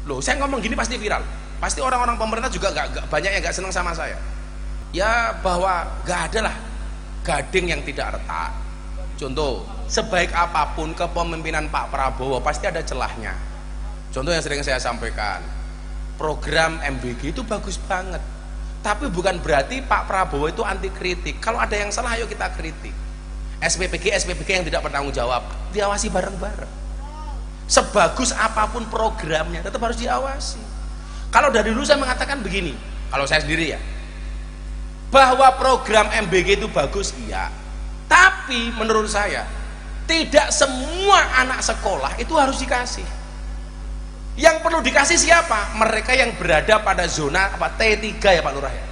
Loh, saya ngomong gini pasti viral. Pasti orang-orang pemerintah juga nggak banyak yang nggak senang sama saya. Ya bahwa nggak ada lah gading yang tidak retak. Contoh, sebaik apapun kepemimpinan Pak Prabowo pasti ada celahnya. Contoh yang sering saya sampaikan, program MBG itu bagus banget. Tapi bukan berarti Pak Prabowo itu anti kritik. Kalau ada yang salah, ayo kita kritik. SPPG yang tidak bertanggung jawab, diawasi bareng-bareng. Sebagus apapun programnya, tetap harus diawasi. Kalau dari dulu saya mengatakan begini, kalau saya sendiri ya, bahwa program MBG itu bagus, iya. Tapi menurut saya, tidak semua anak sekolah itu harus dikasih. Yang perlu dikasih siapa? Mereka yang berada pada zona apa T3 ya Pak Lurah ya?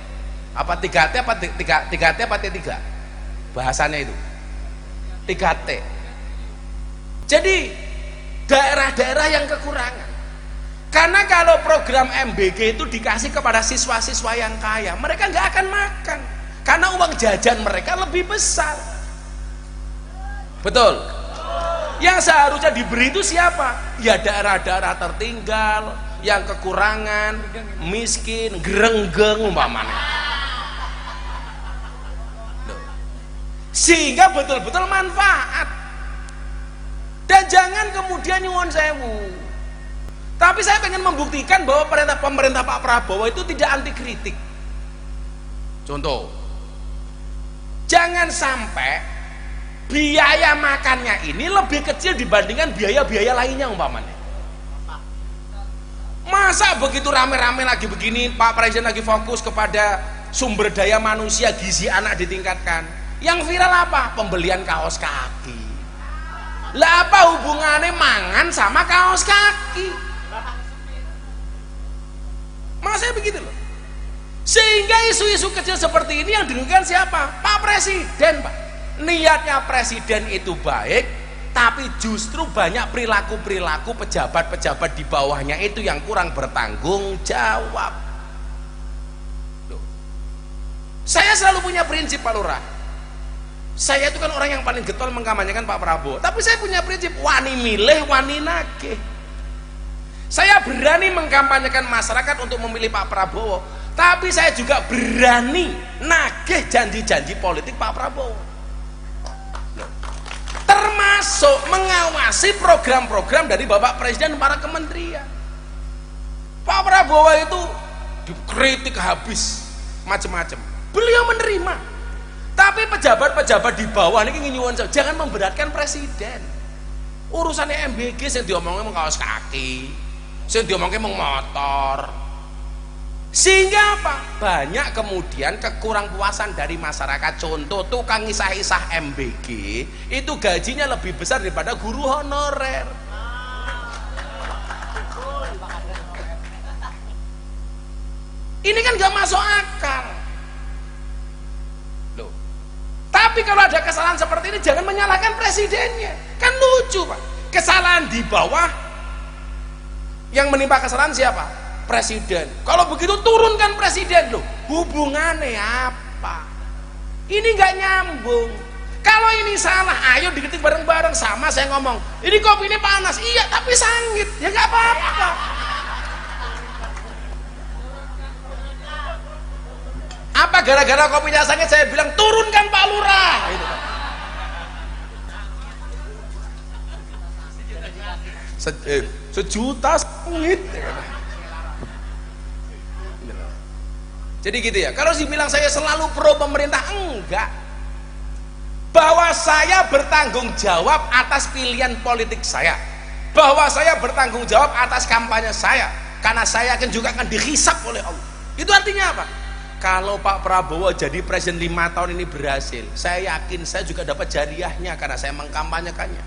Apa 3T apa 3T apa T3? Bahasanya itu 3T. Jadi daerah-daerah yang kekurangan. Karena kalau program MBG itu dikasih kepada siswa-siswa yang kaya, mereka nggak akan makan. Karena uang jajan mereka lebih besar. Betul? Yang seharusnya diberi itu siapa? Ya daerah-daerah tertinggal, yang kekurangan, miskin, gerenggeng umpamanya. Sehingga betul-betul manfaat. Dan jangan kemudian nyuwun sewu. Tapi saya ingin membuktikan bahwa pemerintah Pak Prabowo itu tidak anti kritik. Contoh, jangan sampai biaya makannya ini lebih kecil dibandingkan biaya-biaya lainnya umpamanya. Masa begitu rame-rame lagi begini, Pak Presiden lagi fokus kepada sumber daya manusia, gizi anak ditingkatkan. Yang viral apa? Pembelian kaos kaki. Lah apa hubungannya mangan sama kaos kaki? Masa begitu loh. Sehingga isu-isu kecil seperti ini yang dirugikan siapa? Pak Presiden, Pak. Niatnya presiden itu baik, tapi justru banyak perilaku-perilaku pejabat-pejabat di bawahnya itu yang kurang bertanggung jawab. Loh. Saya selalu punya prinsip Pak Lurah. Saya itu kan orang yang paling getol mengkampanyekan Pak Prabowo, tapi saya punya prinsip wani milih, wani nagih. Saya berani mengkampanyekan masyarakat untuk memilih Pak Prabowo, tapi saya juga berani nagih janji-janji politik Pak Prabowo. Termasuk mengawasi program-program dari Bapak Presiden dan para kementerian. Pak Prabowo itu dikritik habis macam-macam, beliau menerima. Tapi pejabat-pejabat di bawah ini nyuwun jangan memberatkan presiden. Urusannya MBG yang diomongnya mau kaos kaki, yang diomongnya mau motor. Sehingga apa? Banyak kemudian kekurang puasan dari masyarakat. Contoh tukang isah-isah MBG itu gajinya lebih besar daripada guru honorer. Ini kan gak masuk akal loh. Tapi kalau ada kesalahan seperti ini jangan menyalahkan presidennya. Kan lucu Pak, kesalahan di bawah, yang menimpa kesalahan siapa? Presiden. Kalau begitu turunkan presiden loh. Hubungannya apa? Ini nggak nyambung. Kalau ini salah, ayo dikritik bareng-bareng. Sama saya ngomong, ini kopi ini panas. Iya, tapi sangit. Ya nggak apa-apa. Apa gara-gara kopinya sangit saya bilang turunkan Pak Lurah? Gitu. Sejuta sangit. Jadi gitu ya. Kalau dibilang saya selalu pro pemerintah, enggak. Bahwa saya bertanggung jawab atas pilihan politik saya. Bahwa saya bertanggung jawab atas kampanye saya. Karena saya akan juga akan dihisap oleh Allah. Itu artinya apa? Kalau Pak Prabowo jadi presiden 5 tahun ini berhasil, saya yakin saya juga dapat jariahnya karena saya mengkampanyekannya.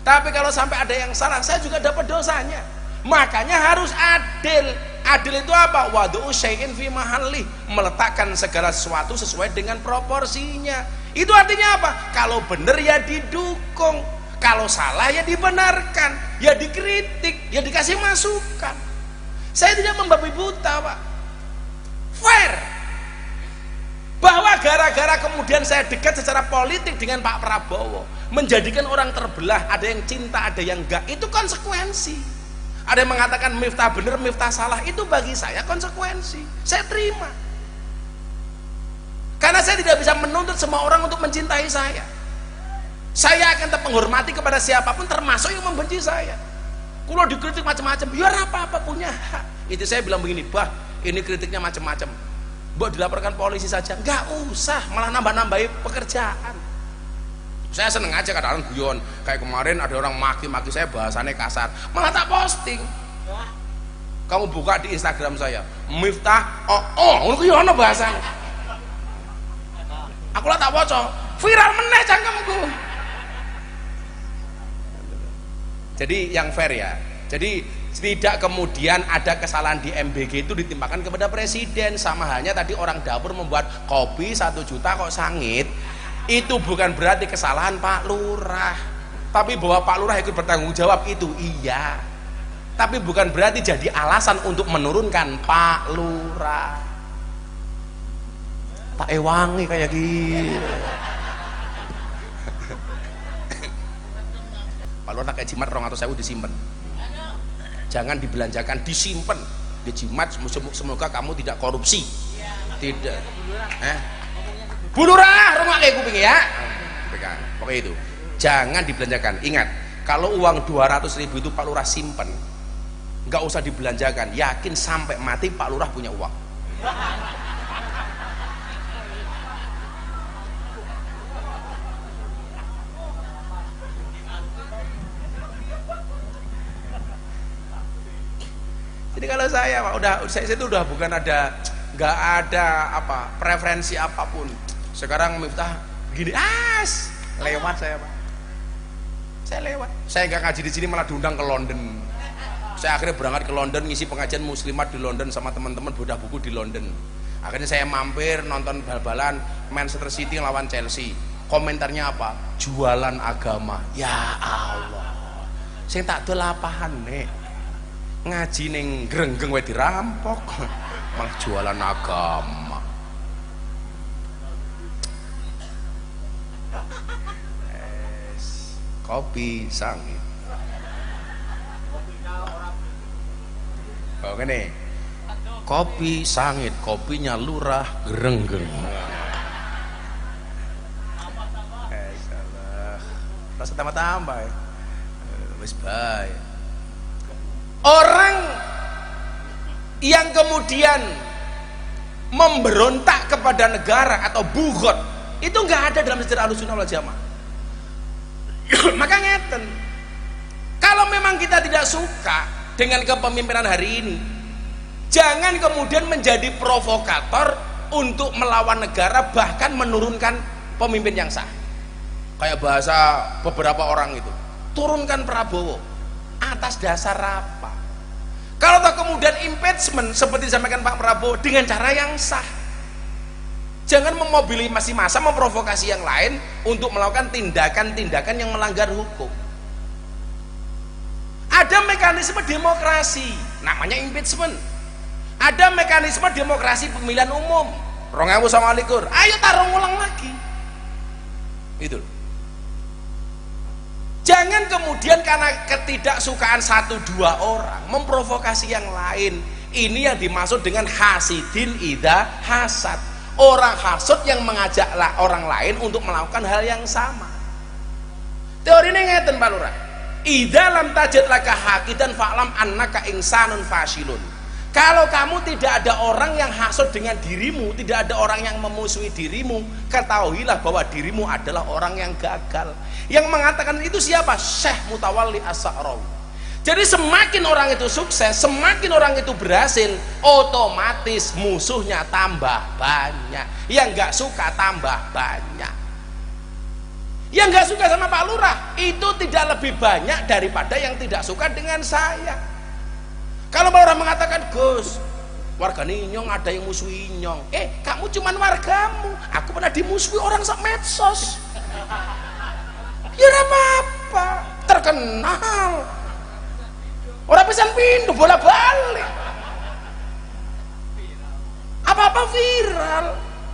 Tapi kalau sampai ada yang salah, saya juga dapat dosanya. Makanya harus adil. Adil itu apa? Wadu'u syai'in fi mahalli, meletakkan segala sesuatu sesuai dengan proporsinya. Itu artinya apa? Kalau benar ya didukung, kalau salah ya dibenarkan, ya dikritik, ya dikasih masukan. Saya tidak membabi buta Pak, fair. Bahwa gara-gara kemudian saya dekat secara politik dengan Pak Prabowo, menjadikan orang terbelah, ada yang cinta, ada yang enggak, itu konsekuensi. Ada yang mengatakan Miftah benar, Miftah salah. Itu bagi saya konsekuensi, saya terima. Karena saya tidak bisa menuntut semua orang untuk mencintai saya. Saya akan tetap menghormati kepada siapapun, termasuk yang membenci saya. Kalau dikritik macam-macam, ya apa-apa, punya hak. Itu saya bilang begini, bah, ini kritiknya macam-macam, buat dilaporkan polisi saja, nggak usah, malah nambah-nambahi pekerjaan. Saya seneng aja kadang-kadang guyon, kayak kemarin ada orang maki-maki saya, bahasannya kasar, malah tak posting. Kamu buka di Instagram saya, Miftah guyon bahasanya, aku lah tak bocor, viral meneh cangkemku. Jadi yang fair ya, jadi tidak kemudian ada kesalahan di MBG itu ditimpakan kepada presiden. Sama halnya tadi orang dapur membuat kopi 1 juta kok sangit, itu bukan berarti kesalahan Pak Lurah, tapi bahwa Pak Lurah ikut bertanggung jawab itu iya, tapi bukan berarti jadi alasan untuk menurunkan Pak Lurah. Tak ewangi kayak gitu. Pak Lurah kayak jimat 200.000 disimpan, jangan dibelanjakan, disimpan, dijimat. Semoga kamu tidak korupsi. Tidak. Bu Lurah, rumah kayak kuping ya. Pokoknya itu. Jangan dibelanjakan. Ingat, kalau uang 200.000 itu Pak Lurah simpen, nggak usah dibelanjakan. Yakin sampai mati Pak Lurah punya uang. Jadi kalau saya Pak, saya itu udah bukan ada, nggak ada apa preferensi apapun. Sekarang Miftah gini, lewat saya Pak, saya lewat. Saya nggak ngaji di sini, malah diundang ke London. Saya akhirnya berangkat ke London, ngisi pengajian muslimat di London sama teman-teman bedah buku di London. Akhirnya saya mampir nonton bal-balan Manchester City lawan Chelsea. Komentarnya apa? Jualan agama. Ya Allah, saya tak tahu lapahan nih, ngaji ning grenggeng wae dirampok, malah jualan agama. Kopi sangit. Oh ngene. Kopi sangit, kopinya Lurah grenggeng. Salah. Rasa tambah-tambah ya. Wis bae. Orang yang kemudian memberontak kepada negara atau bugot itu nggak ada dalam sejarah Ahlussunnah wal Jamaah. Maka ngeten, kalau memang kita tidak suka dengan kepemimpinan hari ini, jangan kemudian menjadi provokator untuk melawan negara, bahkan menurunkan pemimpin yang sah. Kayak bahasa beberapa orang itu, turunkan Prabowo. Atas dasar apa? Kalau tak kemudian impeachment seperti disampaikan Pak Prabowo dengan cara yang sah, jangan memobilisasi massa, memprovokasi yang lain untuk melakukan tindakan-tindakan yang melanggar hukum. Ada mekanisme demokrasi namanya impeachment, ada mekanisme demokrasi pemilihan umum 2009, ayo taruh ulang lagi itu. Jangan kemudian karena ketidaksukaan 1-2 orang memprovokasi yang lain. Ini yang dimaksud dengan hasidin idza hasad, orang hasud yang mengajaklah orang lain untuk melakukan hal yang sama. Teori ini ngeten Pak Lurah, idza lam tajid laka hakidan fa'lam annaka insanun fasilun. Kalau kamu tidak ada orang yang hasud dengan dirimu, tidak ada orang yang memusuhi dirimu, ketahuilah bahwa dirimu adalah orang yang gagal. Yang mengatakan itu siapa? Syekh Mutawalli As-Sa'rawi. Jadi semakin orang itu sukses, semakin orang itu berhasil, otomatis musuhnya tambah banyak, yang nggak suka tambah banyak. Yang nggak suka sama Pak Lurah itu tidak lebih banyak daripada yang tidak suka dengan saya. Kalau orang mengatakan, Gus, warga Inyong ada yang musuhi Inyong, kamu cuman wargamu, aku pernah dimusuhi orang sak medsos. Ya apa-apa, terkenal, orang pisan pindu bola balik, apa-apa viral.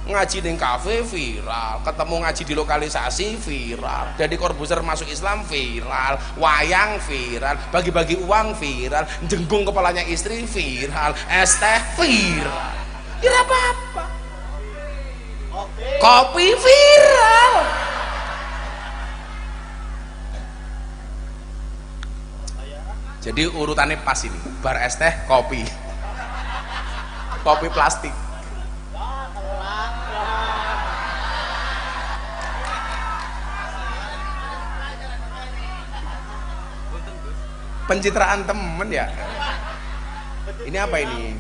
ngaji ning kafe viral, ketemu ngaji di lokalisasi viral, jadi Corbuzier masuk Islam viral, wayang viral, bagi-bagi uang viral, jenggung kepalanya istri viral, es teh viral, kira apa-apa, kopi viral. Jadi urutannya pas ini, bar es teh kopi plastik. Pencitraan temen ya. Ini apa ini?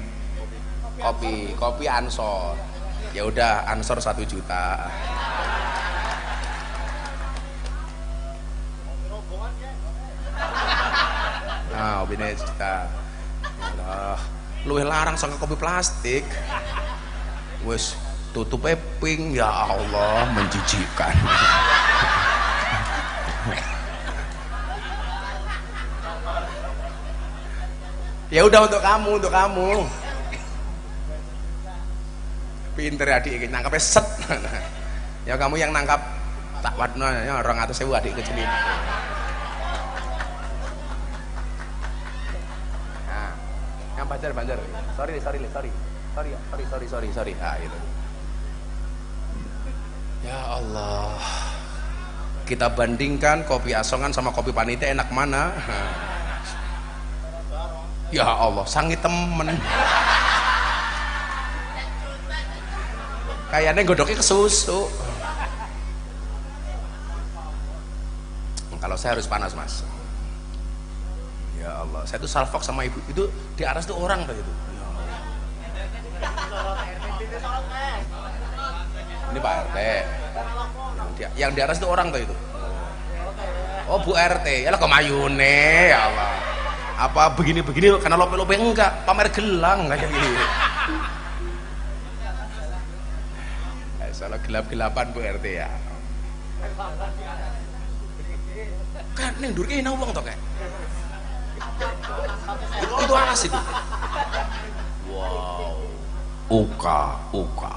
Kopi Ansor. Ya udah, Ansor 1 juta. Nah, opine juta. Lah, luwih larang saka kopi plastik. Wis tutupe pink, ya Allah, menjijikkan. Ya udah, untuk kamu pinter adik iki nangkapnya set. Ya kamu yang nangkap tak wadno ya 200.000 adik kecil ini. Nah, yang banjar sorry. Ah itu. Ya Allah, kita bandingkan kopi Asongan sama kopi Panitia, enak mana? Ya Allah, sangit temen. Kayaknya godoknya ke susu. Kalau saya harus panas, Mas. Ya Allah, saya tuh salfok sama ibu itu di atas tuh orang tuh itu. Ya Allah. Ini Pak RT. Yang di atas tuh orang tuh itu. Oh Bu RT, ya lah kemayune, ya Allah. Apa begini karena lope-lope enggak, pamer gelang kayak gini. Salah gelap-gelapan Bu RT ya. Kan ning ndur ki wong to kayak. Itu alas itu. Wow. Uka.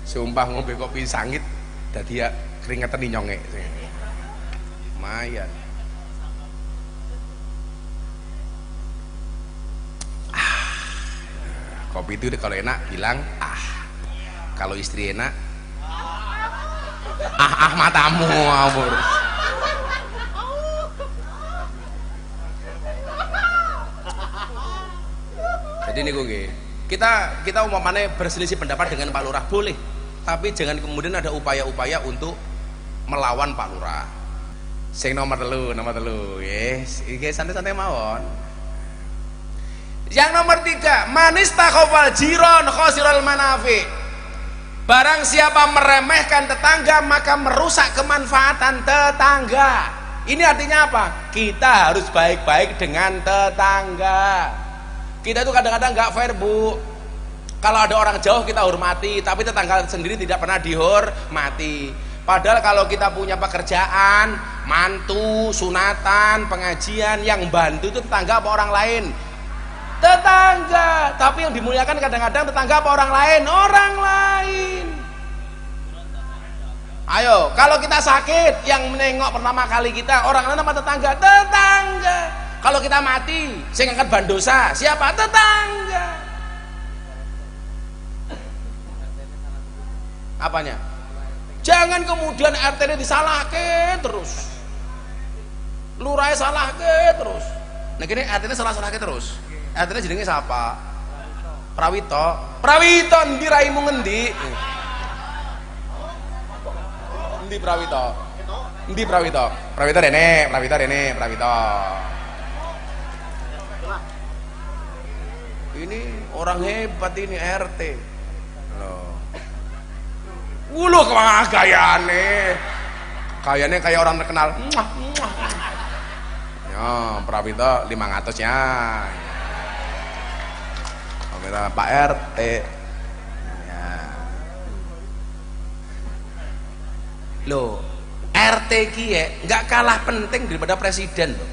Sumpah ngombe kopi sangit dadi ya keringetan nyonge. Lumayan. Kopi itu kalau enak bilang kalau istri enak matamu amur. Jadi ini kita umpamanya berselisih pendapat dengan Pak Lurah boleh, tapi jangan kemudian ada upaya-upaya untuk melawan Pak Lurah. Sing nomor telu, yes, iki santai-santai mawon. Yang nomor 3, manis takhofal jiron khosirul manafi. Barang siapa meremehkan tetangga maka merusak kemanfaatan tetangga. Ini artinya apa? Kita harus baik-baik dengan tetangga. Kita itu kadang-kadang nggak fair, Bu. Kalau ada orang jauh kita hormati, tapi tetangga sendiri tidak pernah dihormati. Padahal kalau kita punya pekerjaan, mantu, sunatan, pengajian, yang bantu itu tetangga apa orang lain? Tetangga. Tapi yang dimuliakan kadang-kadang tetangga apa orang lain? Orang lain. Ayo, kalau kita sakit, yang menengok pertama kali kita orang lain apa tetangga? Tetangga. Kalau kita mati, saya ngangkat bandosa, siapa? Tetangga. Apanya? Jangan kemudian RT-nya disalahke terus, lurahnya salahke terus. Nah gini, RT-nya salah-salahke terus. RT-nya jenenge siapa? Prawito endi raimu ngendi? Endi Prawito? Endi Prawito? Prawito rene. Ini orang hebat ini RT. Loh. Wuluh kemana gayane kayak orang terkenal. Ya, Prawito 500 nya. Pak RT. Ya. Loh, RT ki nggak kalah penting daripada presiden loh.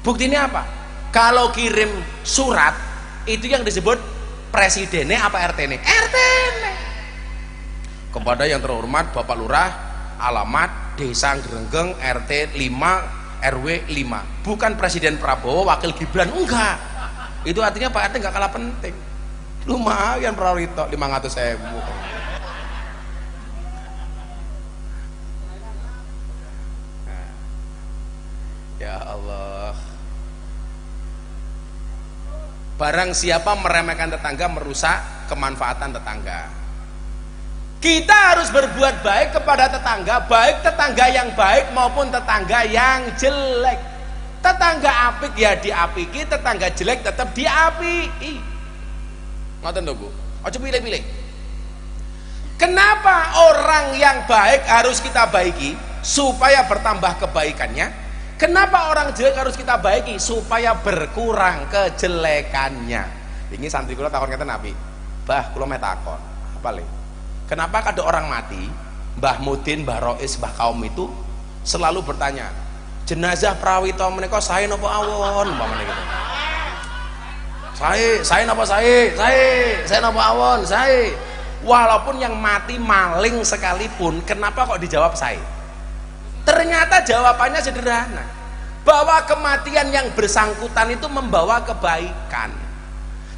Buktinya apa? Kalau kirim surat itu yang disebut presidennya apa RT-nya? RT-nya. Kepada yang terhormat Bapak Lurah, alamat Desa Grenggeng RT 5 RW 5. Bukan Presiden Prabowo, Wakil Gibran, enggak. Itu artinya Pak RT enggak kalah penting. Lumayan Prawito 500.000. Ya Allah. Barang siapa meremehkan tetangga merusak kemanfaatan tetangga. Kita harus berbuat baik kepada tetangga, baik tetangga yang baik maupun tetangga yang jelek. Tetangga apik ya diapiki, tetangga jelek tetap diapiki. Ngoten lho Bu. Aja pilih-pilih. Kenapa orang yang baik harus kita baiki supaya bertambah kebaikannya? Kenapa orang jelek harus kita baiki supaya berkurang kejelekannya? Ini santri kula takon ngeten api. Mbah, kula meh takon. Apa le? Kenapa kada orang mati, Mbah Mudin, Mbah Rois, Mbah Kaum itu selalu bertanya, jenazah Prawito menika sae napa awon, umpamane gitu. Sae napa sae napa awon, sae. Walaupun yang mati maling sekalipun, kenapa kok dijawab sae? Ternyata jawabannya sederhana, bahwa kematian yang bersangkutan itu membawa kebaikan.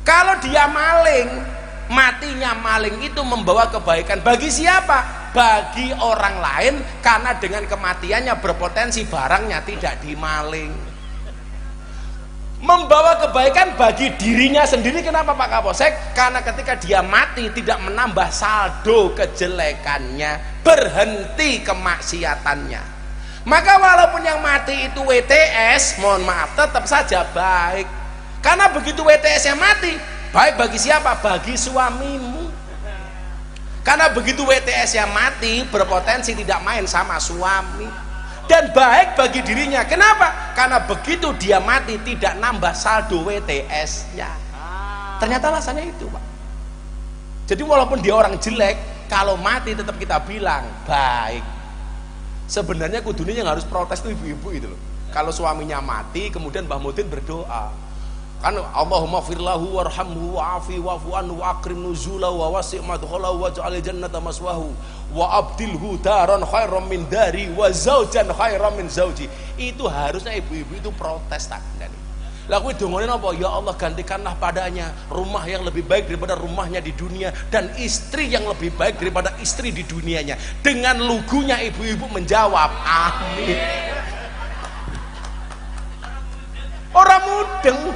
Kalau dia maling, matinya maling itu membawa kebaikan bagi siapa? Bagi orang lain, karena dengan kematiannya berpotensi barangnya tidak dimaling. Membawa kebaikan bagi dirinya sendiri. Kenapa Pak Kapolsek? Karena ketika dia mati tidak menambah saldo kejelekannya, berhenti kemaksiatannya. Maka walaupun yang mati itu WTS, mohon maaf, tetap saja baik. Karena begitu WTS yang mati, baik bagi siapa? Bagi suamimu. Karena begitu WTS yang mati, berpotensi tidak main sama suami. Dan baik bagi dirinya. Kenapa? Karena begitu dia mati tidak nambah saldo WTS-nya. Ternyata alasannya itu, Pak. Jadi walaupun dia orang jelek, kalau mati tetap kita bilang baik. Sebenarnya kudunya yang harus protes itu ibu-ibu itu loh. Kalau suaminya mati kemudian Mbah Mudin berdoa, kan Allahumma firlahu warhamhu wa'afi wa'fu anhu wa'akrim nuzulahu wa wasi' madkhalahu waj'al jannata maswahu wa abdilhu daran khairan min dari wa zaujan khairan min zauji. Itu harusnya ibu-ibu itu protes tak kan. Lah kuwi dongane napa? Ya Allah, gantikanlah padanya rumah yang lebih baik daripada rumahnya di dunia dan istri yang lebih baik daripada istri di dunianya. Dengan lugunya ibu-ibu menjawab amin. Orang mudeng.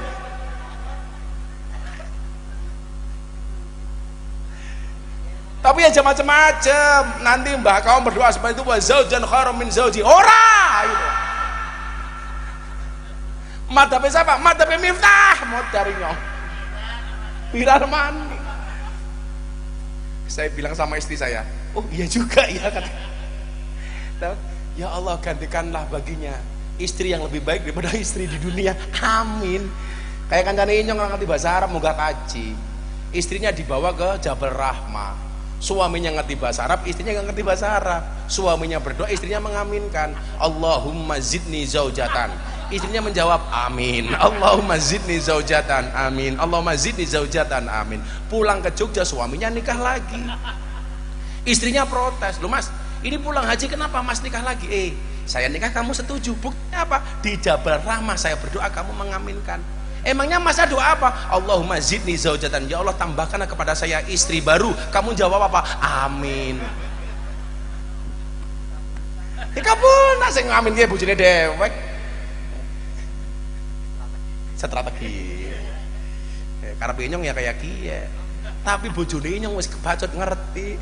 Tapi ya macam-macam. Nanti Mbah Kaum berdoa seperti itu, wa zaujan khairan min zauji. Ora gitu. Madhabe siapa? Madhabe Miftah Modarinya viral mani. Saya bilang sama istri saya, oh iya juga ya kata. Ya Allah, gantikanlah baginya istri yang lebih baik daripada istri di dunia, amin. Kayak kancane Inyong orang ngerti bahasa Arab, moga kaji. Istrinya dibawa ke Jabal Rahmah, suaminya ngerti bahasa Arab, istrinya nggak ngerti bahasa Arab. Suaminya berdoa, istrinya mengaminkan, Allahumma zidni zaujatan. Istrinya menjawab amin. Allahumma zidni zaujatan, amin. Allahumma zidni zaujatan, amin. Pulang ke Jogja, suaminya nikah lagi. Istrinya protes, loh Mas, ini pulang haji kenapa Mas nikah lagi? Saya nikah kamu setuju, buktinya apa? Di Jabal Rahmah saya berdoa kamu mengaminkan. Emangnya Masnya doa apa? Allahumma zidni zaujatan, ya Allah tambahkanlah kepada saya istri baru. Kamu jawab apa? Amin. Dikabulna sing ngamin ki bojone dewek. Strategi. Karepe Inyong ya kayak kiye. Tapi bojone Inyong wis kebacot ngerti.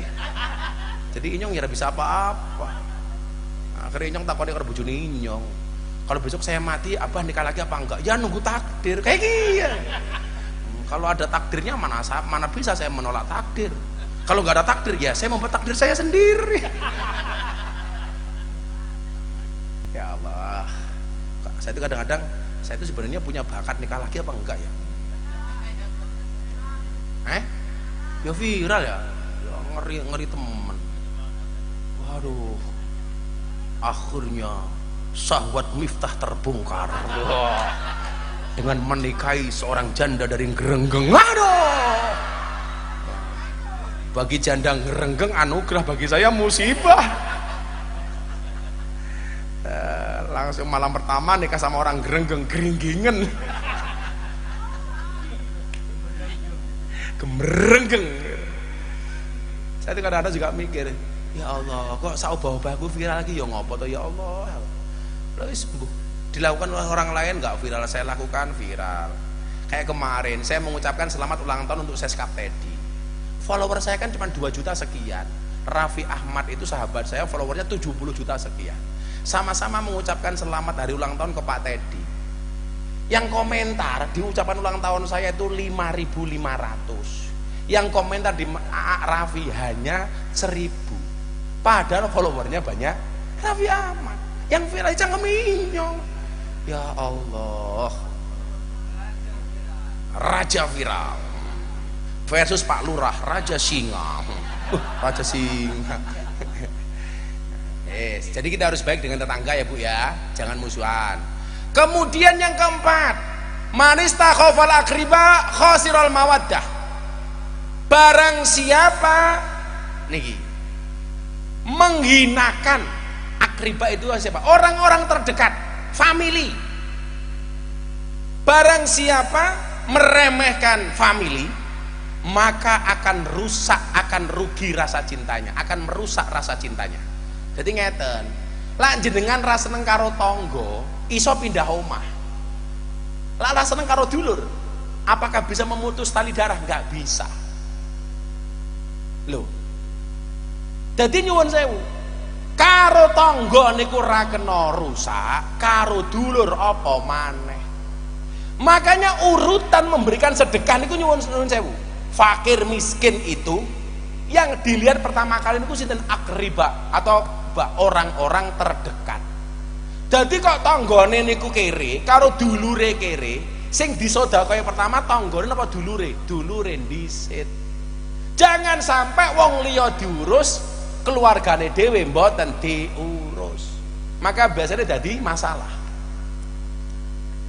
Jadi Inyong ya bisa apa-apa. Akhirnya Inyong takoni karo bojone Inyong. Kalau besok saya mati, Abah nikah lagi apa enggak? Ya nunggu takdir. Kayak kiye. Kalau ada takdirnya mana bisa saya menolak takdir. Kalau nggak ada takdir ya saya membuat takdir saya sendiri. Ya Allah. Saya itu kadang-kadang saya itu sebenarnya punya bakat nikah lagi apa enggak ya? Ya viral ya, ngeri temen. Waduh, akhirnya syahwat Miftah terbongkar dengan menikahi seorang janda dari Grenggeng. Aduh. Bagi janda ngerenggeng anugerah, bagi saya musibah. Langsung malam pertama nikah sama orang gerenggeng, geringgingen, gemerenggeng. Saya tuh kadang-kadang juga mikir, ya Allah, kok saubah-ubahku viral lagi, ya ngopo toh, ya Allah. Terus dilakukan oleh orang lain nggak viral, saya lakukan viral. Kayak kemarin saya mengucapkan selamat ulang tahun untuk Seskap Teddy. Follower saya kan cuma 2 juta sekian. Raffi Ahmad itu sahabat saya, followernya 70 juta sekian. Sama-sama mengucapkan selamat hari ulang tahun ke Pak Teddy. Yang komentar di ucapan ulang tahun saya itu 5.500. Yang komentar di Raffi hanya 1.000. Padahal followernya banyak Raffi Ahmad. Yang viral cangkeminyong. Ya Allah. Raja viral versus Pak Lurah, Raja Singa. Raja Singa. Jadi kita harus baik dengan tetangga ya Bu ya, jangan musuhan. Kemudian yang keempat, manista khofal akriba khosiral mawaddah. Barang siapa niki menghinakan akriba itu siapa? Orang-orang terdekat, family. Barang siapa meremehkan family, maka akan rusak, akan rugi rasa cintanya, akan merusak rasa cintanya. Jadi ngeten, lak jenengan ra seneng karo tangga, iso pindah omah. Lak ra seneng karo dulur, apakah bisa memutus tali darah? Enggak bisa. Loh. Dadi nyuwun sewu, karo tangga niku ra kena rusak, karo dulur apa maneh. Makanya urutan memberikan sedekah niku nyuwun sewu. Fakir miskin itu yang dilihat pertama kali niku sinten? Akriba atau orang-orang terdekat. Jadi kok tanggane niku kere karo dulure kere, sing disedekah pertama tanggane apa dulure? Dulure dhisit. Jangan sampai wong liya diurus, keluargane dhewe mboten diurus. Maka biasanya jadi masalah.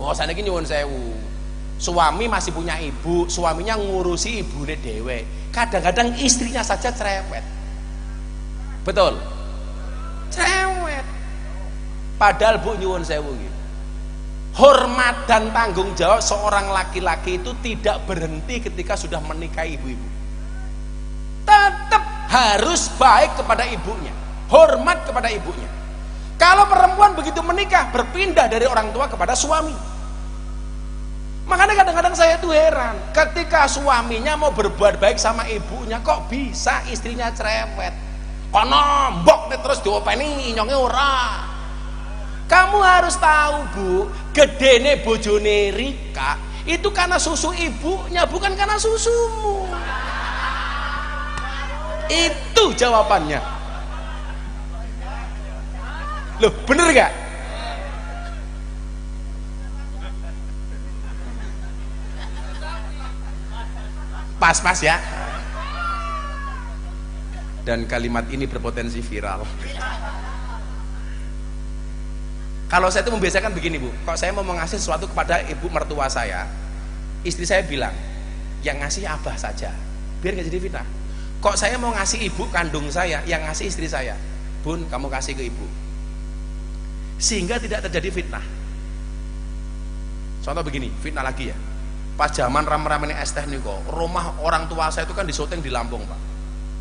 Oh, saniki nyuwun sewu. Suami masih punya ibu, suaminya ngurusi ibune dhewe. Kadang-kadang istrinya saja cerewet. Betul? Cerewet. Padahal Bu nyuwun sewu gitu. Hormat dan tanggung jawab seorang laki-laki itu tidak berhenti ketika sudah menikahi ibu-ibu. Tetap harus baik kepada ibunya, hormat kepada ibunya. Kalau perempuan begitu menikah, berpindah dari orang tua kepada suami. Makanya kadang-kadang saya tuh heran, ketika suaminya mau berbuat baik sama ibunya, kok bisa istrinya cerewet? Kok nombok nih terus diopeni nyongnya ora. Kamu harus tahu Bu, gedene bojone Rika itu karena susu ibunya, bukan karena susumu. Itu jawabannya. Loh, bener gak? Pas-pas ya. Dan kalimat ini berpotensi viral. Kalau saya itu membiasakan begini Bu, kalau saya mau ngasih sesuatu kepada ibu mertua saya, istri saya bilang, yang ngasih abah saja, biar gak jadi fitnah. Kok saya mau ngasih ibu kandung saya, yang ngasih istri saya, Bun kamu kasih ke ibu, sehingga tidak terjadi fitnah. Contoh begini, fitnah lagi ya. Pas zaman ram-ram ini es teh nih kok, rumah orang tua saya itu kan di syuting di Lampung Pak.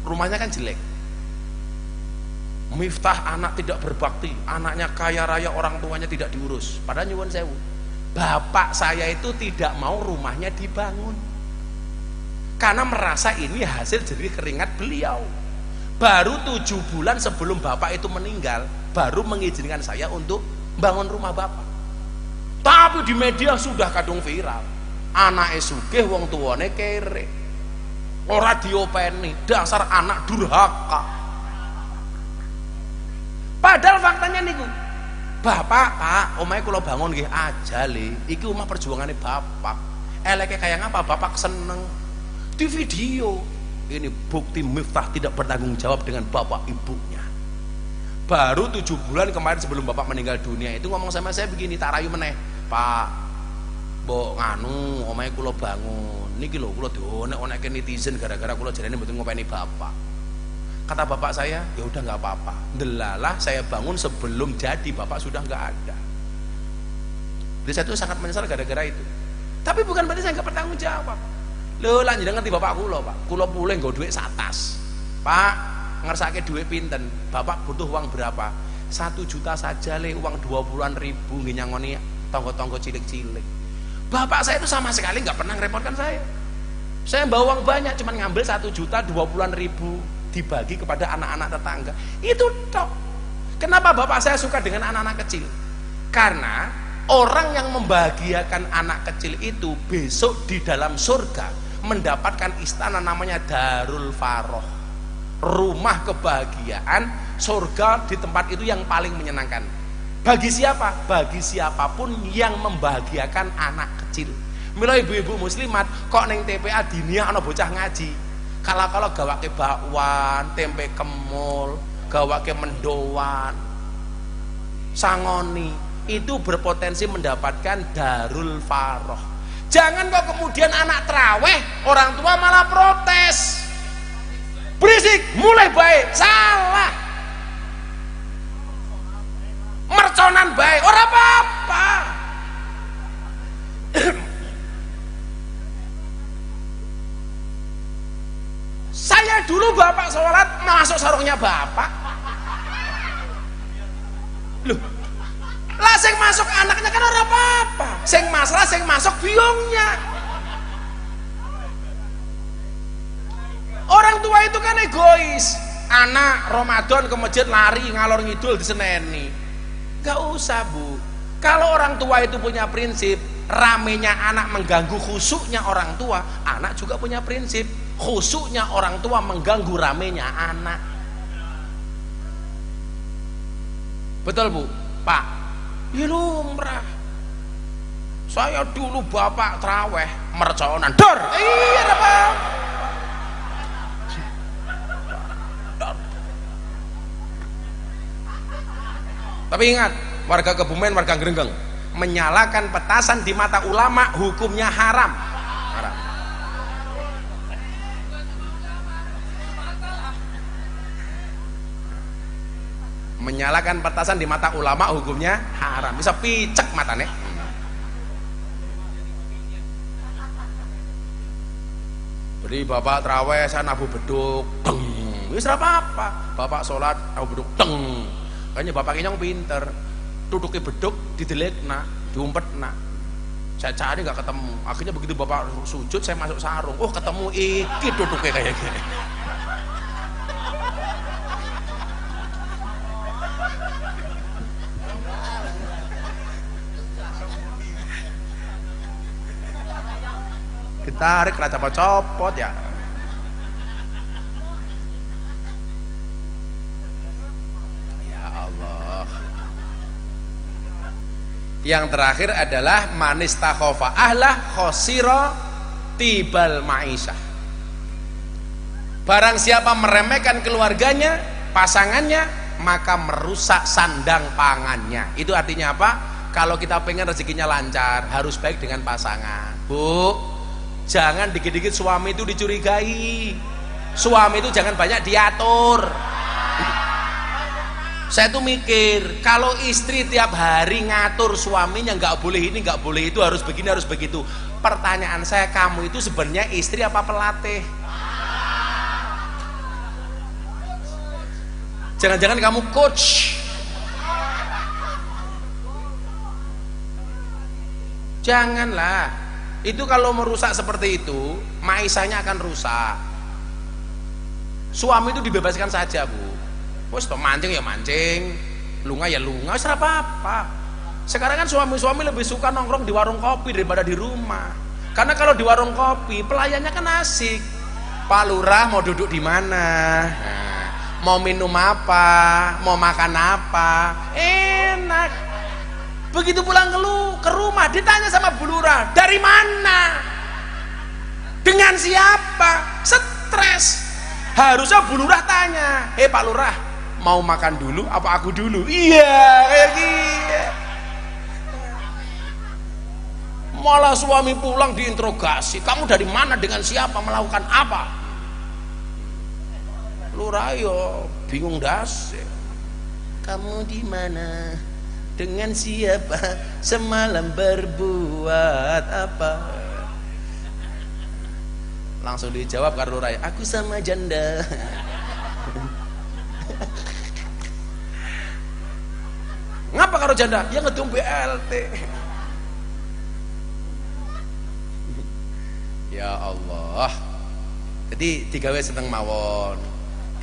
Rumahnya kan jelek. Miftah anak tidak berbakti, anaknya kaya raya, orang tuanya tidak diurus. Padahal nyuwun sewu, bapak saya itu tidak mau rumahnya dibangun karena merasa ini hasil jerih keringat beliau. Baru 7 bulan sebelum bapak itu meninggal, baru mengizinkan saya untuk bangun rumah bapak. Tapi di media sudah kadung viral. Anake sugih wong tuane kere. Ora diopeni, dasar anak durhaka. Padahal faktanya niku, Bapak, Pak, omahe kula bangun nggih aja le. Iki omah perjuangane bapak. Eleke kaya ngapa bapak seneng. Di video ini bukti Miftah tidak bertanggung jawab dengan bapak ibunya. Baru 7 bulan kemarin sebelum bapak meninggal dunia itu ngomong sama saya begini, tak rayu meneh, Pak, mbok nganu omahe kula bangun niki lho kula dionek-onekke netizen gara-gara kula jarene mboten ngopeni bapak. Kata bapak saya, ya udah nggak apa-apa, delalah saya bangun sebelum jadi bapak sudah nggak ada. Jadi saya tuh sangat menyesal gara-gara itu. Tapi bukan berarti saya nggak bertanggung jawab. Lho lanjut ngerti bapak kula, Pak. Kula pulih nggo dhuwit 100. Pak, ngersake dhuwit pinten? Bapak butuh uang berapa? 1 juta saja le, uang 20-an ribu nginyangoni tonggo-tonggo cilik-cilik. Bapak saya itu sama sekali nggak pernah ngerepotkan saya. Saya bawa uang banyak, cuman ngambil 1 juta 20-an ribu dibagi kepada anak-anak tetangga. Itu tok. Kenapa bapak saya suka dengan anak-anak kecil? Karena orang yang membahagiakan anak kecil itu besok di dalam surga mendapatkan istana namanya Darul Faroh, rumah kebahagiaan. Surga di tempat itu yang paling menyenangkan. Bagi siapa? Bagi siapapun yang membahagiakan anak kecil. Mila ibu-ibu muslimat kok neng TPA diniyah ana bocah ngaji, kalau gawake bakwan, tempe kemul, gawake mendoan, sangoni, itu berpotensi mendapatkan Darul Faroh. Jangan kok kemudian anak traweh orang tua malah protes, berisik, mulai baik, salah. Merconan baik, ora apa-apa. Saya dulu bapak sholat masuk sarungnya bapak. Loh, lah sing masuk anaknya kan ora apa-apa. Sing masalah sing masuk biungnya. Orang tua itu kan egois. Anak Ramadan ke masjid lari ngalor ngidul diseneni. Gak usah Bu. Kalau orang tua itu punya prinsip, ramenya anak mengganggu khusuknya orang tua, anak juga punya prinsip, khusuknya orang tua mengganggu ramenya anak. Betul Bu? Pak, ya lumrah. Saya dulu bapak traweh merconan dor, iya Pak. Tapi ingat, warga Kebumen, warga Grenggeng, menyalakan petasan di mata ulama hukumnya haram. Haram. Menyalakan petasan di mata ulama hukumnya haram. Bisa picek matane. Beri bapak traweh saya nabuh beduk, teng. Wis ora apa-apa. Bapak sholat nabuh beduk, teng. Kayaknya bapak kenyang pinter, duduknya beduk didelekna, diumpetna. Saya cari nggak ketemu. Akhirnya begitu bapak sujud saya masuk sarung. Oh ketemu iki duduknya kayak gini. Ditarik raca copot ya. Yang terakhir adalah manis takhofa ahlah khosiro tibal ma'isyah. Barang siapa meremehkan keluarganya, pasangannya, maka merusak sandang pangannya. Itu artinya apa? Kalau kita pengen rezekinya lancar, harus baik dengan pasangan. Bu, jangan dikit-dikit suami itu dicurigai. Suami itu jangan banyak diatur. Saya tuh mikir, kalau istri tiap hari ngatur suaminya nggak boleh ini, nggak boleh itu, harus begini, harus begitu. Pertanyaan saya, kamu itu sebenarnya istri apa pelatih? Jangan-jangan kamu coach? Janganlah. Itu kalau merusak seperti itu, maisanya akan rusak. Suami itu dibebaskan saja Bu. Wes to mancing ya mancing, lunga ya lunga, wis ora apa-apa. Sekarang kan suami-suami lebih suka nongkrong di warung kopi daripada di rumah. Karena kalau di warung kopi pelayannya kan asik. Pak Lurah mau duduk di mana? Nah, mau minum apa? Mau makan apa? Enak. Begitu pulang ke rumah ditanya sama Bu Lurah, dari mana? Dengan siapa? Stres. Harusnya Bu Lurah tanya, Pak Lurah, mau makan dulu apa aku dulu? Iya kayak gitu. Malah suami pulang diinterogasi, kamu dari mana, dengan siapa, melakukan apa? Lurayo bingung das. Kamu di mana, dengan siapa, semalam berbuat apa? Langsung dijawab karo Lurayo, aku sama janda. Ngapa karo janda? Ya ngedum BLT. Ya Allah. Jadi digawe seneng mawon.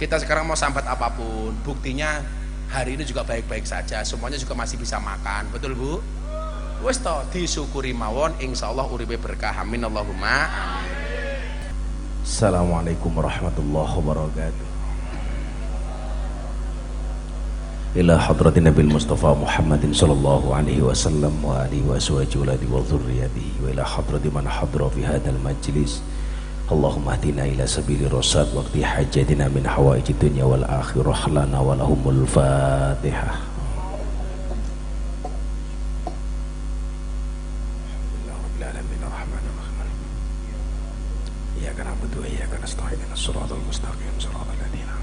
Kita sekarang mau sambat apapun, buktinya hari ini juga baik-baik saja, semuanya juga masih bisa makan, betul Bu? Wes toh disyukuri mawon, insyaallah uripe berkah. Amin Allahumma amin. Assalamualaikum warahmatullahi wabarakatuh. Ila hadratin Nabil Mustafa Muhammadin sallallahu alaihi wasallam wa alihi wa sahbihi wa dzurriyyatihi wa ila hadrati man hadra fi hadzal majlis. Allahumma hdina ila sabili rasyad waqti hajatina min hawaijid dunya wal akhirah lana wa lahumul Fatihah. Iyyaka na'budu wa iyyaka nasta'in ihdinas siratal mustaqim siratal ladzina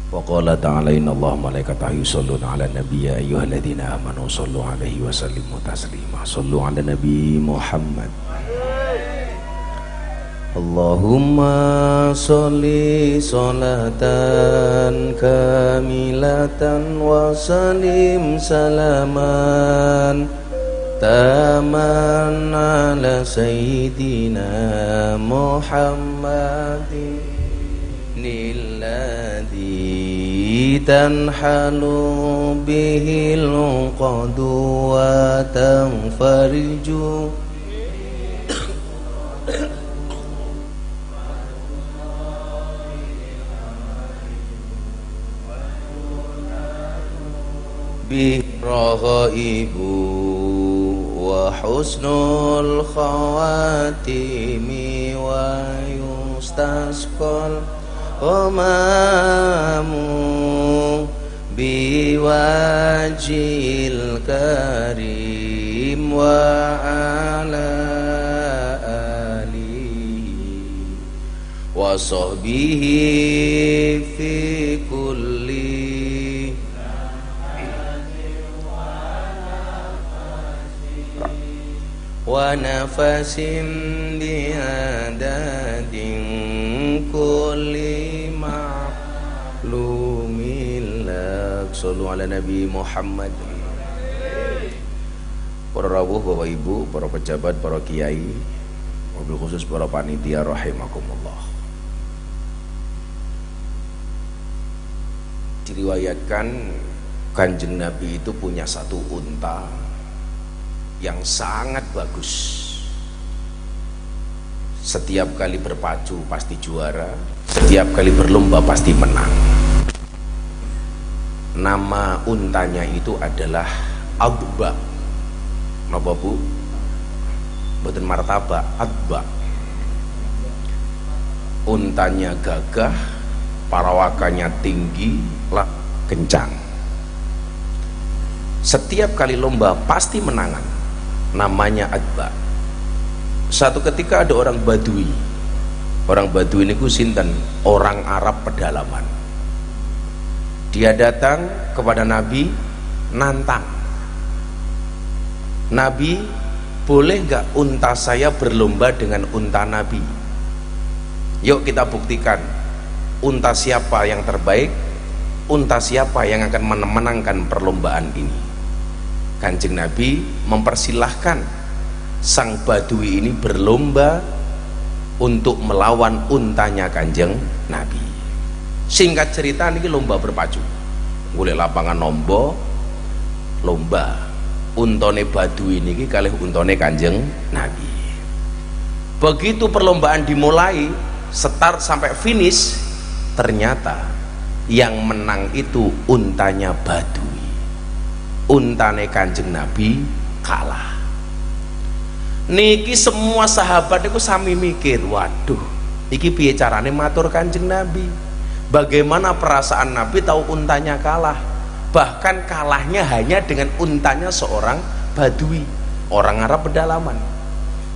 wa qala ta'ala inna Allaha malaikatahu yusholluna 'alan nabiy ya ayyuhalladzina amanu shollu 'alaihi wa sallimu taslima. Shollu 'ala nabi Muhammad. Allahumma sholli sholatan kamilatan wa sallim salaman taman ala sayyidina Muhammadin alladhi tanhalu bihil qadu wa tanfariju birghaibu wa husnul khawatimi wa yustasqal qamamu biwajil karim wa ala alihi wa sahbihi fi kulli wa nafasin biadadin kulli ma'lumin lak. Sallu ala Nabi Muhammad. Para rawuh, Bapak Ibu, para pejabat, para kiai, wabil khusus para panitia rahimakumullah. Diriwayatkan Kanjeng Nabi itu punya satu unta yang sangat bagus. Setiap kali berpacu pasti juara, setiap kali berlomba pasti menang. Nama untanya itu adalah Adba. Napa Bu? Mboten martabak, Adba. Untanya gagah, parawakannya tinggi, lah kencang. Setiap kali lomba pasti menangan. Namanya Adba. Satu ketika ada orang Badui. Orang Badui ini sinten? Orang Arab pedalaman. Dia datang kepada Nabi, nantang. Nabi, boleh nggak unta saya berlomba dengan unta Nabi? Yuk kita buktikan. Unta siapa yang terbaik? Unta siapa yang akan memenangkan perlombaan ini? Kanjeng Nabi mempersilahkan sang Badui ini berlomba untuk melawan untanya Kanjeng Nabi. Singkat cerita ini lomba berpacu. Golek lapangan nombo lomba. Untone Badui ini kalih untone Kanjeng Nabi. Begitu perlombaan dimulai, start sampai finish, ternyata yang menang itu untanya Badui. Untane Kanjeng Nabi kalah. Niki semua sahabat itu sami mikir, waduh, iki piye carane matur Kanjeng Nabi? Bagaimana perasaan Nabi tahu untanya kalah? bahkan kalahnya hanya dengan untanya seorang badui, orang Arab pedalaman.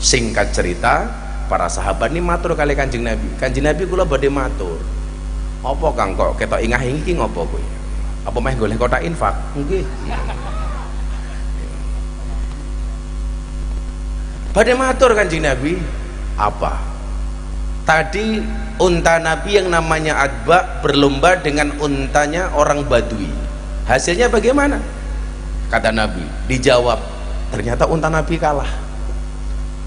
Singkat cerita, para sahabat ini matur kali Kanjeng Nabi. Kanjeng Nabi kula badhe matur. Apa Kang kok ketok ingah-ingi iki ngopo kowe? Apa meh goleh kotak infak? Nggih. Badhe matur Kanjeng Nabi, apa? Tadi unta Nabi yang namanya Adba berlomba dengan untanya orang Badui. Hasilnya bagaimana? Kata Nabi, dijawab, ternyata unta Nabi kalah.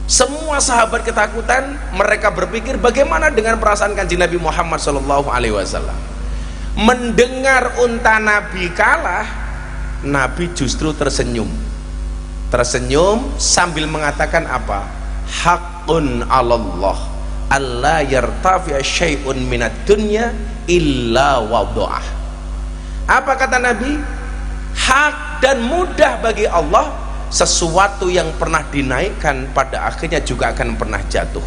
Semua sahabat ketakutan, mereka berpikir bagaimana dengan perasaan Kanjeng Nabi Muhammad SAW. Mendengar unta Nabi kalah, Nabi justru tersenyum sambil mengatakan apa? Haqqun 'alallah alla yartafi'a syai'un minad dunya illa wada'ah. Apa kata Nabi? Hak dan mudah bagi Allah, sesuatu yang pernah dinaikkan pada akhirnya juga akan pernah jatuh.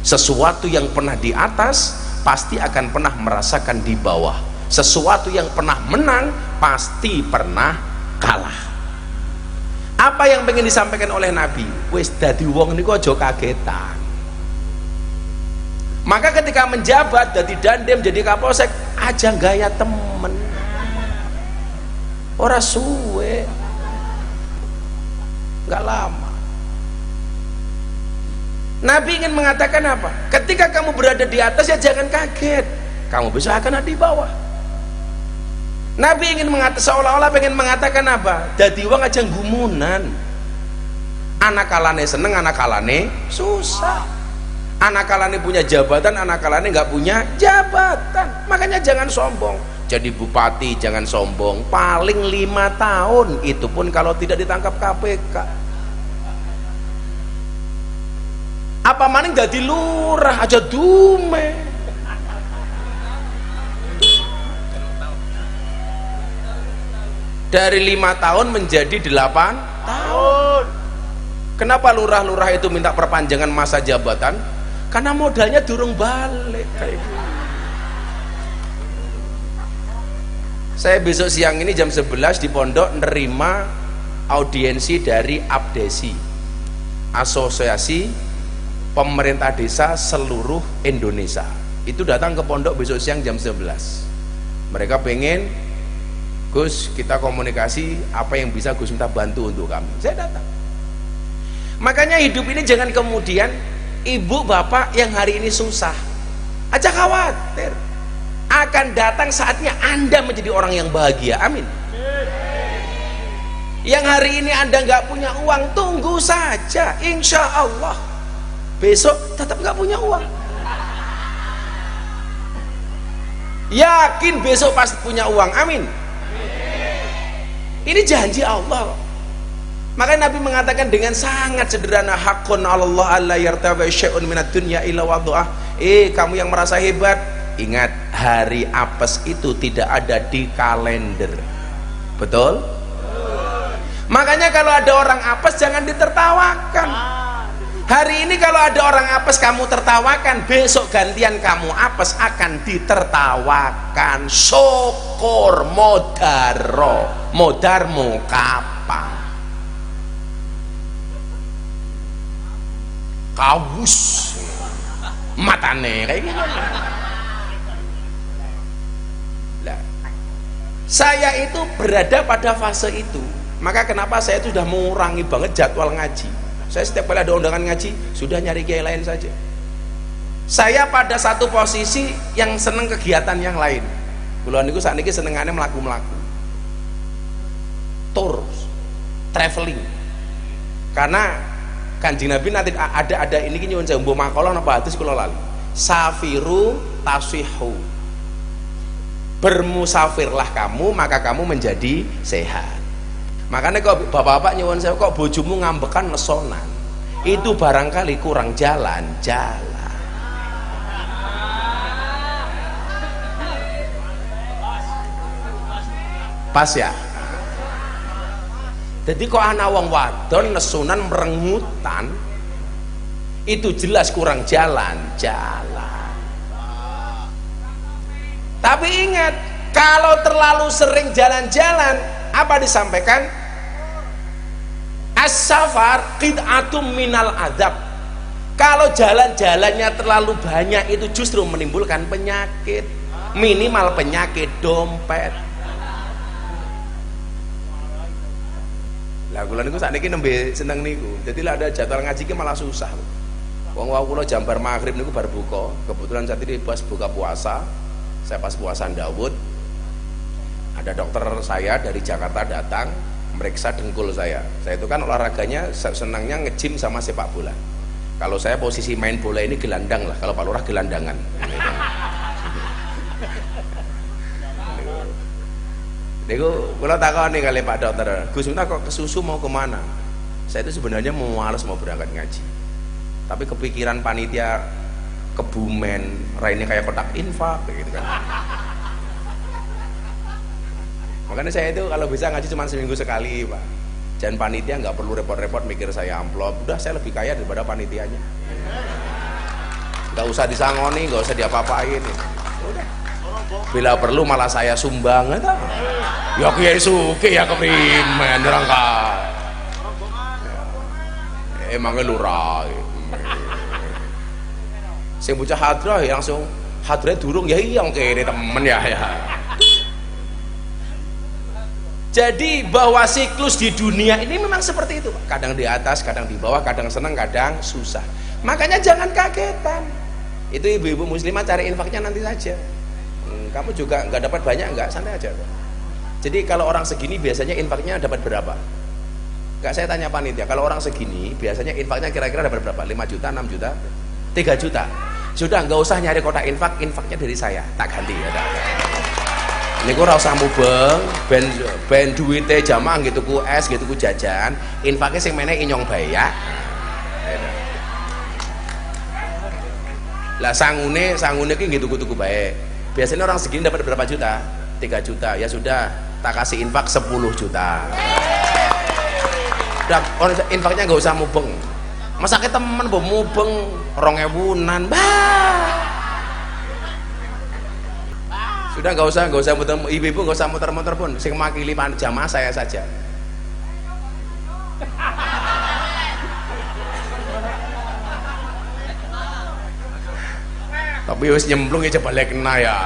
Sesuatu yang pernah di atas pasti akan pernah merasakan di bawah. Sesuatu yang pernah menang pasti pernah kalah. Apa yang ingin disampaikan oleh Nabi? Wis dadi wong niku aja kagetan. Maka ketika menjabat dadi Dandim, jadi Kapolsek, aja gaya temen. Ora suwe, nggak lama. Nabi ingin mengatakan apa? Ketika kamu berada di atas ya jangan kaget, kamu bisa akan ada di bawah. Nabi ingin mengatakan, seolah-olah pengen mengatakan apa? Dadi wong aja gumunan. Anak kalane seneng, anak kalane susah. Anak kalane punya jabatan, anak kalane nggak punya jabatan. Makanya jangan sombong. Jadi bupati jangan sombong, paling 5 tahun, itu pun kalau tidak ditangkap KPK. Apa maning dadi lurah aja dume. Dari 5 tahun menjadi 8 tahun. Kenapa lurah-lurah itu minta perpanjangan masa jabatan? Karena modalnya durung balik kayak gitu. Saya besok siang ini jam 11 di pondok nerima audiensi dari APDESI, Asosiasi Pemerintah Desa Seluruh Indonesia. Itu datang ke pondok besok siang jam 11. Mereka pengen, Gus, kita komunikasi, apa yang bisa Gus minta bantu untuk kami. Saya datang. Makanya hidup ini jangan kemudian ibu bapak yang hari ini susah aja khawatir. Akan datang saatnya Anda menjadi orang yang bahagia. Amin. Yang hari ini Anda nggak punya uang, tunggu saja, insya Allah besok tetap nggak punya uang. Yakin besok pasti punya uang. Amin. Ini janji Allah. Makanya Nabi mengatakan dengan sangat sederhana, haqqun 'alallah alla yartafi syai'un minad dunya illa wada'ah. Kamu yang merasa hebat, ingat, hari apes itu tidak ada di kalender. Betul? Makanya kalau ada orang apes jangan ditertawakan. Hari ini kalau ada orang apes kamu tertawakan, besok gantian kamu apes akan ditertawakan. Syukur modaro, modarmu kapan? Kawus matane kayak gitu. Nah, saya itu berada pada fase itu. Maka kenapa saya itu sudah mengurangi banget jadwal ngaji. Saya setiap kali ada undangan ngaji sudah nyari kiai lain saja. Saya pada satu posisi yang seneng kegiatan yang lain. Kula niku sakniki senengane mlaku-mlaku, tour, traveling. Karena Kanjeng Nabi nanti ada ini nyuwun saya mbok makalah napa hadis kula lali. Safiru tasihu. Bermusafirlah kamu maka kamu menjadi sehat. Makanya kok bapak-bapak nyuwun saya, kok bojomu ngambekan lesonan, itu barangkali kurang jalan-jalan. Pas ya? Jadi kok anak wong wadon lesunan merengutan, itu jelas kurang jalan-jalan. Tapi ingat, Kalau terlalu sering jalan-jalan, apa disampaikan? As-safar qid'atum minal adab. Kalau jalan-jalannya terlalu banyak itu justru menimbulkan penyakit, minimal penyakit dompet. Lah kula niku sakniki nembe seneng niku. Dadi lah ada jadwal ngaji ki malah susah. Wong wau kula jam bar maghrib niku bar buka. Kebetulan saat ini pas buka puasa, saya pas puasa Daud. Ada dokter saya dari Jakarta datang meriksa dengkul saya. Saya itu kan olahraganya senangnya nge-gym sama sepak bola. Kalau saya posisi main bola ini gelandang lah, kalau Pak Lurah gelandangan. Niku kula takoni kali Pak Dokter, Gus Miftah kok kesusu mau kemana? Saya itu sebenarnya mau males mau berangkat ngaji. Tapi kepikiran panitia Kebumen, raine kayak kotak infak gitu kan. Makanya saya itu kalau bisa ngaji cuma seminggu sekali Pak. Dan panitia nggak perlu repot-repot mikir saya amplop. Udah saya lebih kaya daripada panitianya. Nggak usah disangoni, nggak usah diapa-apain. Udah. Bila perlu malah saya sumbang eta. Ya Kiai Suki ya keprimen rangka. Emangnya lurah. Sing bocah hadrah ya langsung hadrah durung ya iya kene temen ya. Jadi bahwa siklus di dunia ini memang seperti itu, kadang di atas, kadang di bawah, kadang senang, kadang susah. Makanya jangan kagetan. Itu ibu-ibu muslimah cari infaknya nanti saja. Kamu juga nggak dapat banyak nggak, santai aja. Jadi kalau orang segini biasanya infaknya dapat berapa? Nggak saya tanya panitia. Kalau orang segini biasanya infaknya kira-kira dapat berapa? 5 juta, 6 juta, 3 juta. Sudah nggak usah nyari kotak infak, infaknya dari saya, tak ganti ya. Ini gue rasa mubeng, ben duitnya jamaah gitu ku es gitu ku jajan, infaknya sing meneh inyong bae ya. Lah sangune ki gitu ku tuku bae. Biasanya orang segini dapat berapa juta? 3 juta. Ya sudah, tak kasih infak 10 juta. Udah, infaknya nggak usah mubeng. Masa ke temen bo mubeng 2.000-an, bah. Sudah nggak usah muter, ibu-ibu nggak usah muter-muter pun, sing makili jamaah saya saja. Tapi wis nyemplung aja balik kena ya.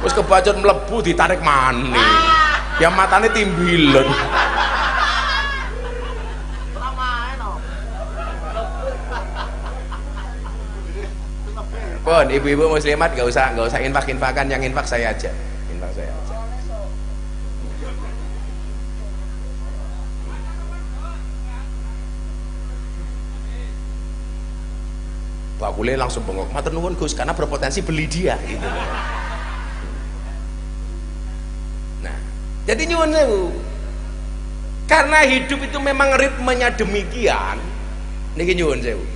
Wis kebacut mlebu ditarik mani. Ya matane timbilen. Pun ibu-ibu muslimat nggak usah infak-infakan, yang infak saya aja. Infak saya aja. Bakule langsung bengok, matur nuwun Gus, karena berpotensi beli dia gitu. Nah, jadi nyuwun sewu. Karena hidup itu memang ritmenya demikian. Niki nyuwun sewu.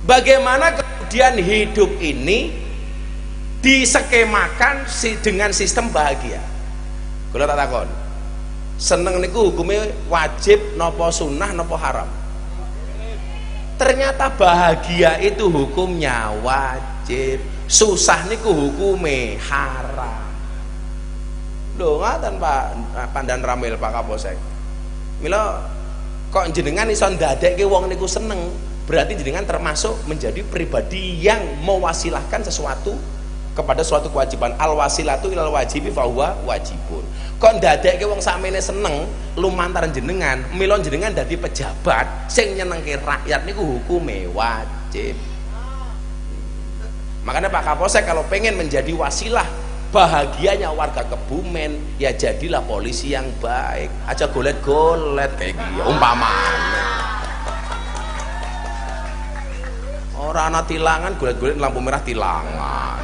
Bagaimana kemudian hidup ini diskemakan dengan sistem bahagia? Kula tak takon. Seneng niku hukumnya wajib nopo sunnah nopo haram? Ternyata bahagia itu hukumnya wajib, susah niku hukume haram. Lho ngaten Pak Pandan Ramil Pak Kapolsek. Mila kok jenengan iso ndadekke wong niku seneng, berarti jenengan termasuk menjadi pribadi yang mewasilahkan sesuatu kepada suatu kewajiban. Al wasilatu ilal wajibi fahuwa wajibun. Kok ndadekke wong sakmene seneng lumantar jenengan, mila jenengan dadi pejabat sing nyenengke rakyat niku hukume wajib. Makanya Pak Kapolsek kalau pengen menjadi wasilah bahagianya warga Kebumen, ya jadilah polisi yang baik. Aja golet-golet kayak gitu umpamane. Orang ana tilangan golet-golet lampu merah tilangan.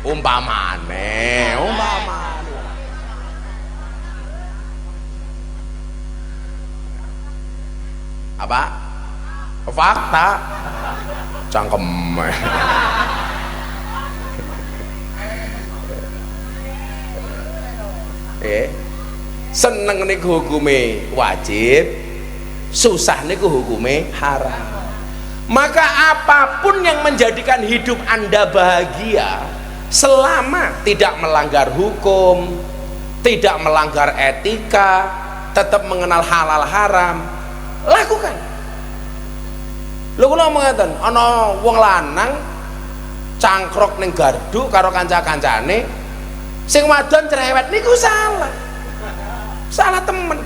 Umpamane. Apa? Fakta. Cangkem. Seneng niku hukume wajib, susah niku hukume haram. Maka apapun yang menjadikan hidup Anda bahagia, selama tidak melanggar hukum, tidak melanggar etika, tetap mengenal halal haram, lakukan. Lho kula mengatakan ana wong lanang cangkrok ning gardu karo kanca-kancane, sing wadon cerewet niku salah temen.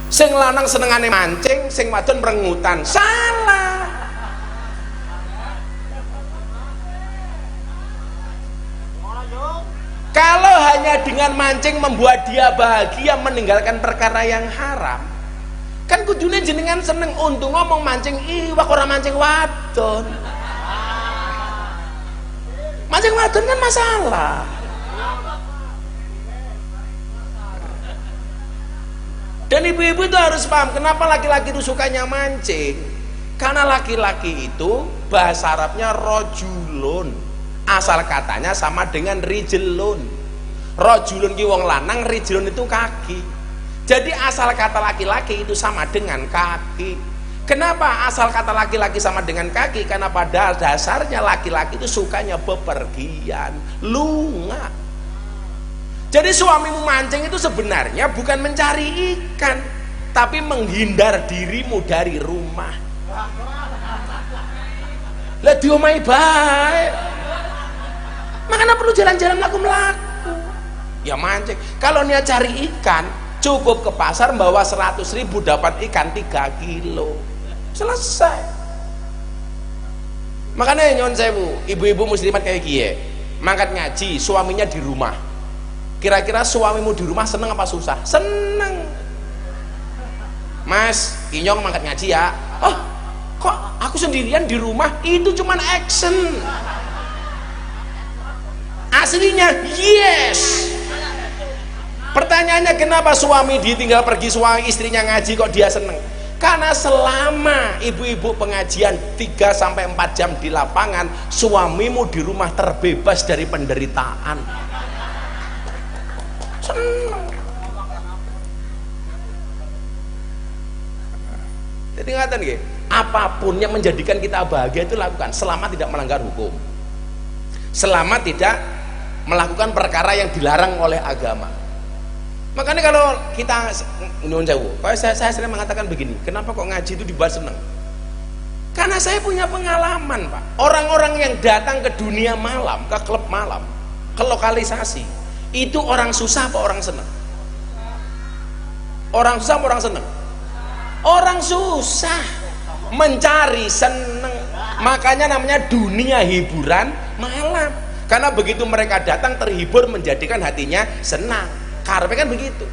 Sing lanang senengane mancing, sing wadon merengutan, salah. Kalau hanya dengan mancing membuat dia bahagia meninggalkan perkara yang haram, kan kudune jenengan seneng. Untung ngomong mancing iwak ora mancing wadon. Mancing wadon kan masalah. Dan ibu-ibu itu harus paham kenapa laki-laki itu sukanya mancing. Karena laki-laki itu bahasa Arabnya rojulun, asal katanya sama dengan rijlun. Rojulun ki wong lanang, rijlun itu kaki. Jadi asal kata laki-laki itu sama dengan kaki. Kenapa asal kata laki-laki sama dengan kaki? Karena pada dasarnya laki-laki itu sukanya bepergian, lunga. Jadi suamimu mancing itu sebenarnya bukan mencari ikan, tapi menghindar dirimu dari rumah. Lah diomai baik, makanya perlu jalan-jalan laku-laku. Ya mancing. Kalau niat cari ikan, cukup ke pasar bawa 100.000 dapat ikan 3 kilo. Selesai. Makanya nyon sewu, ibu-ibu muslimat kayak gini, mangkat ngaji, suaminya di rumah. Kira-kira suamimu di rumah seneng apa susah? Seneng. Mas, Inyong mangkat ngaji ya. Oh, kok aku sendirian di rumah? Itu cuman action. Aslinya yes. Pertanyaannya kenapa suami ditinggal pergi, suami istrinya ngaji kok dia seneng? Karena selama ibu-ibu pengajian 3-4 jam di lapangan, suamimu di rumah terbebas dari penderitaan. Seneng. Jadi ngatakan nggih, apapun yang menjadikan kita bahagia itu lakukan selama tidak melanggar hukum, selama tidak melakukan perkara yang dilarang oleh agama. Makanya kalau kita nyuwun sewu, saya sering mengatakan begini, kenapa kok ngaji itu dibuat seneng? Karena saya punya pengalaman, Pak. Orang-orang yang datang ke dunia malam, ke klub malam, ke lokalisasi, itu orang susah apa orang seneng? Orang susah apa orang seneng? Orang susah, mencari seneng. Makanya namanya dunia hiburan malam. Karena begitu mereka datang terhibur, menjadikan hatinya senang. Karena kan begitu.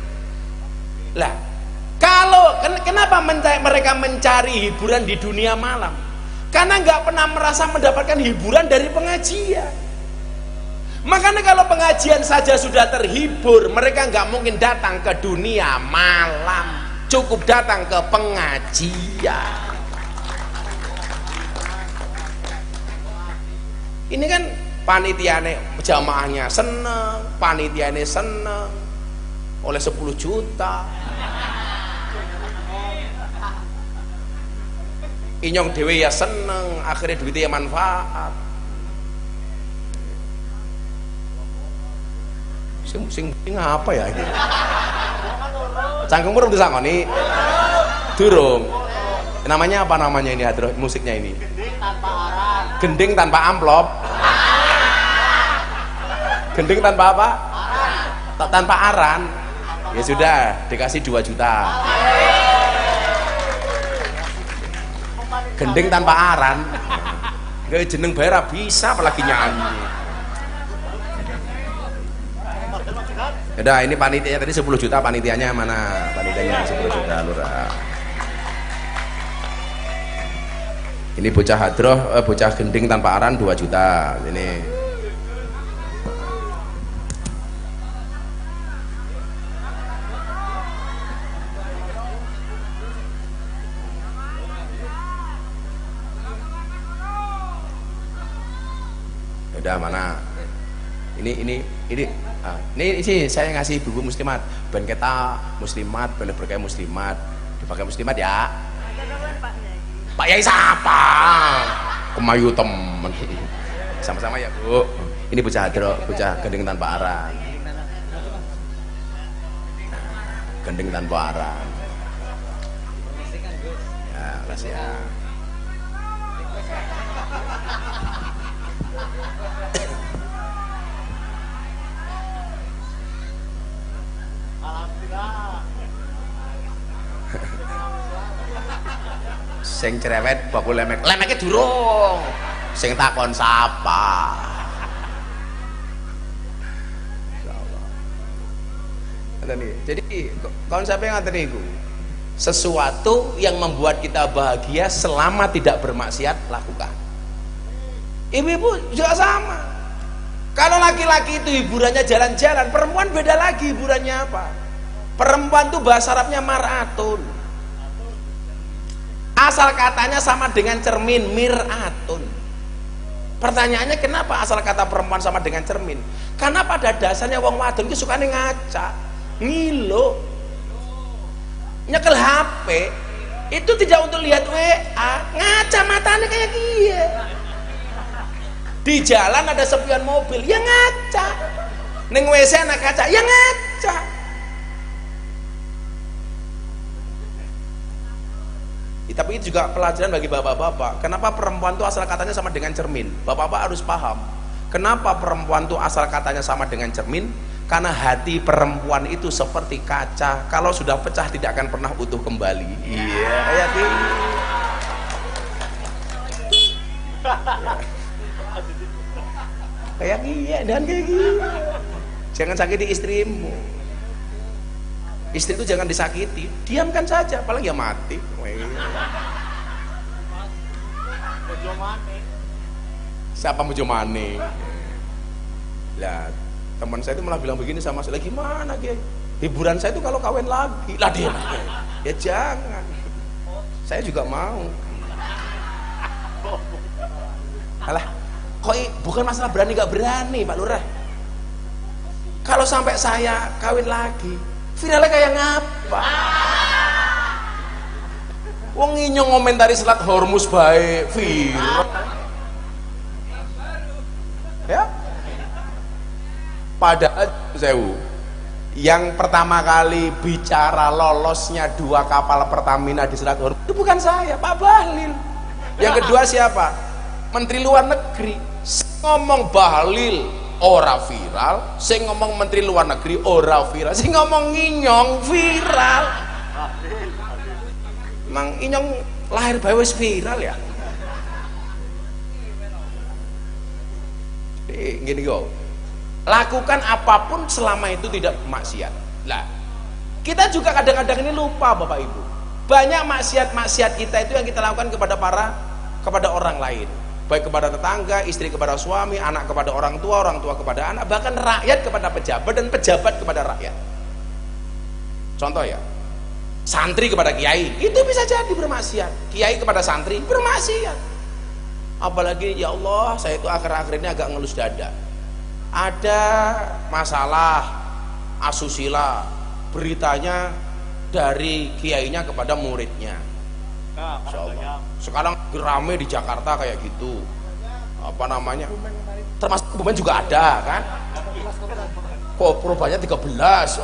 Lah, kalau kenapa mereka mencari hiburan di dunia malam? Karena nggak pernah merasa mendapatkan hiburan dari pengajian. Makanya kalau pengajian saja sudah terhibur, mereka nggak mungkin datang ke dunia malam. Cukup datang ke pengajian. Ini kan panitiane jamaahnya seneng, panitiane seneng oleh 10 juta. Inyong dewe ya seneng, akhirnya duitnya manfaat. Sing apa ya ini? Cangkem urung disangoni? Durung. Namanya apa namanya ini hadroh musiknya ini? Gending tanpa amplop. Gending tanpa apa? Tanpa aran. Ya sudah, dikasih 2 juta. Gending tanpa aran. Gak jeneng bayar bisa apalagi nyanyi. Udah, ini panitianya tadi 10 juta, panitianya mana? Panitianya 10 juta lurah. Ini bocah hadroh, bocah gending tanpa aran 2 juta. Ini udah mana? Ini sih saya ngasih ibu muslimat, ben kita muslimat, ben berkaya muslimat, dipakai muslimat ya. Pak Yai siapa? Kemayu temen. Sama-sama ya Bu. Ini bocah hadro, bocah gending tanpa arah. Gending tanpa arah. Ya, kasih ya. Sing cerewet bakul lemek, lemeknya durung. Sing takon sapa. Jadi konsepnya ngaten niku. Sesuatu yang membuat kita bahagia selama tidak bermaksiat lakukan. Ibu-ibu juga sama. Kalau laki-laki itu hiburannya jalan-jalan, perempuan beda lagi hiburannya apa? Perempuan tuh bahasa Arabnya mar'atun. Asal katanya sama dengan cermin, mir'atun. Pertanyaannya kenapa asal kata perempuan sama dengan cermin? Karena pada dasarnya wong wadon itu sukanya ngaca, ngilo, nyekel HP. Itu tidak untuk lihat WA, ngaca matanya kayak gini. Di jalan ada sepion mobil, ya ngaca. Ning WC anak kaca, ya ngaca. Tapi itu juga pelajaran bagi bapak-bapak. Kenapa perempuan itu asal katanya sama dengan cermin? Bapak-bapak harus paham. Kenapa perempuan itu asal katanya sama dengan cermin? Karena hati perempuan itu seperti kaca. Kalau sudah pecah tidak akan pernah utuh kembali. Iya, kayak gini. Kayak gini dan kayak gini. Jangan sakiti istrimu. Istri itu jangan disakiti, diamkan saja, apalagi ya mati. Siapa mau jomane? Lah, teman saya itu malah bilang begini sama saya, gimana Kiai? Hiburan saya itu kalau kawin lagi. Lah dia, ya jangan. Saya juga mau. Alah, kok bukan masalah berani gak berani, Pak Lurah. Kalau sampai saya kawin lagi, viralnya kayak ngapa? Wong inyong ngomentari selat Hormuz bae viral. Ya? Padahal sewu yang pertama kali bicara lolosnya 2 kapal Pertamina di Selat Hormuz itu bukan saya, Pak Bahlil. Yang kedua siapa? Menteri Luar Negeri. Ngomong Bahlil ora viral, sing ngomong Menteri Luar Negeri ora viral, sing ngomong Inyong viral. Emang Inyong lahir bae wis viral ya. Gini kok, lakukan apapun selama itu tidak maksiat. Lah, kita juga kadang-kadang ini lupa Bapak Ibu. Banyak maksiat-maksiat kita itu yang kita lakukan kepada orang lain. Baik kepada tetangga, istri kepada suami, anak kepada orang tua kepada anak, bahkan rakyat kepada pejabat dan pejabat kepada rakyat. Contoh ya, santri kepada kiai, itu bisa jadi bermaksiat. Kiai kepada santri bermaksiat. Apalagi ya Allah, saya itu akhir-akhir ini agak ngelus dada. Ada masalah asusila, beritanya dari kiainya kepada muridnya. Insyaallah. Sekarang rame di Jakarta kayak gitu. Apa namanya? Termasuk Kebumen juga ada kan? Kok perubahannya 13?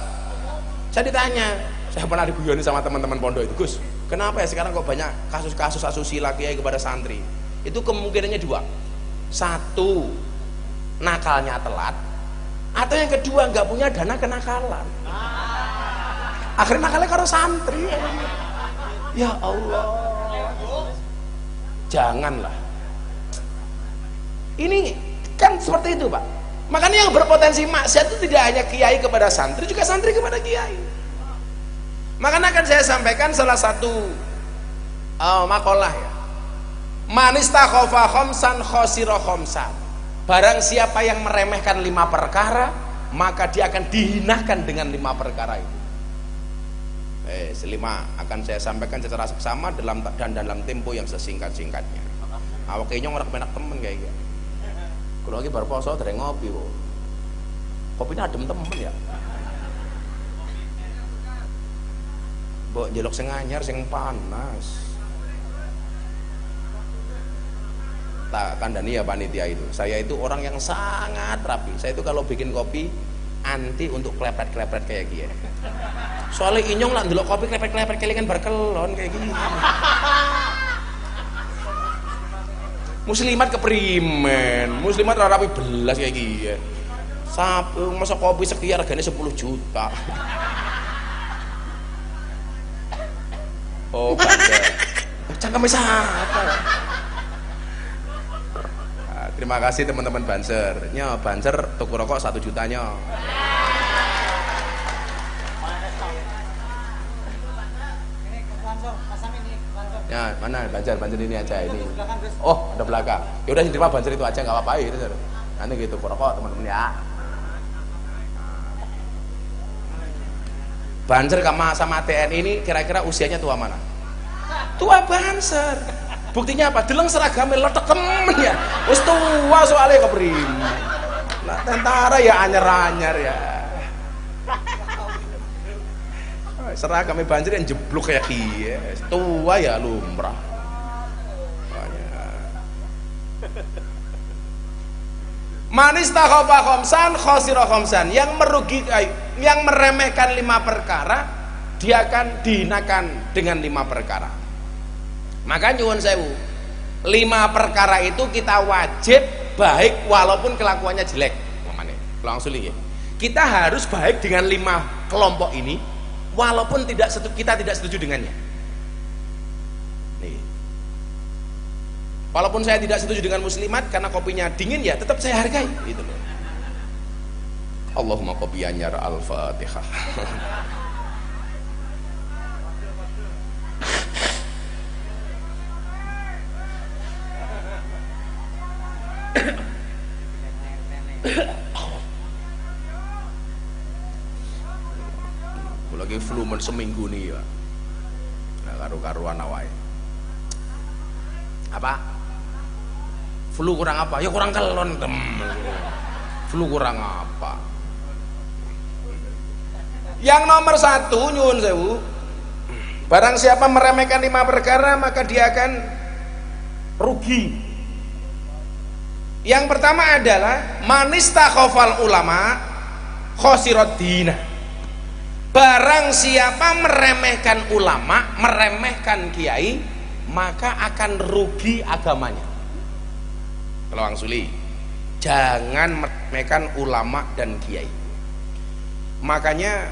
Saya ditanya, saya pernah diguyoni sama teman-teman pondok itu, Gus, kenapa ya sekarang kok banyak kasus-kasus asusila kiai kepada santri? Itu kemungkinannya 2. 1, nakalnya telat, atau yang kedua nggak punya dana kenakalan. Akhirnya nakalnya karo santri. Ya Allah, janganlah. Ini kan seperti itu Pak. Makanya yang berpotensi maksiat itu tidak hanya kiai kepada santri, juga santri kepada kiai. Makanya akan saya sampaikan salah satu makalah ya. Manistakhofa khomsan khosiro khomsan. Barang siapa yang meremehkan 5 perkara, maka dia akan dihinakan dengan 5 perkara itu. 5 akan saya sampaikan secara seksama dalam tempo yang sesingkat-singkatnya. Awak nyong ora kepenak temen kayak gitu. Kalau lagi baru poso dari ngopi kok. Kopinya adem temen ya. Mbok njeluk sing anyar sing panas. tak kandani ya panitia itu. Saya itu orang yang sangat rapi. Saya itu kalau bikin kopi anti untuk klepret-klepret kayak gini. Soalnya inyong lah ndelok kopi klepret-klepret kelingan berkelon kayak gini. Muslimat keprimen, muslimat rapi belas kayak gini. Sapu masa kopi sekian regane 10 juta. Oh, Banser. Cangkeme siapa? Terima kasih teman-teman Banser. Nya Banser tuku rokok 1 jutanya. Ya, mana Banser ini aja ini. Oh, ada belakang. Ya udah terima Banser itu aja nggak apa-apa ya. Nanti gitu rokok teman-teman ya. Banser sama TNI ini kira-kira usianya tua mana? Tua Banser. Buktinya apa? Deleng seragame letekem ya. Wis tua soalnya keprimen. Nah, tentara ya anyar-anyar ya. Seragame Banser yang jeblok kayak dia. Tua ya lumrah. Manis takhofa khomsan khosiro khomsan, yang merugikan, yang meremehkan 5 perkara, dia akan dihinakan dengan 5 perkara. Maka nyuwun sewu, 5 perkara itu kita wajib baik walaupun kelakuannya jelek. Langsung ya. Kita harus baik dengan 5 kelompok ini walaupun kita tidak setuju dengannya. Nih. Walaupun saya tidak setuju dengan muslimat karena kopinya dingin ya tetap saya hargai gitu loh. Allahumma kopiannya al-Fatihah. Lagi flu seminggu nih ya. Nah, karu-karuan awake. Apa? Flu kurang apa? Ya kurang kelon tem. Flu kurang apa? Yang nomor 1 nyuwun sewu, barang siapa meremehkan 5 perkara maka dia akan rugi. Yang pertama adalah manistakhofal ulama khosirad dinah. Barang siapa meremehkan ulama, meremehkan kiai, maka akan rugi agamanya. Kalau Wang Suli, jangan meremehkan ulama dan kiai. Makanya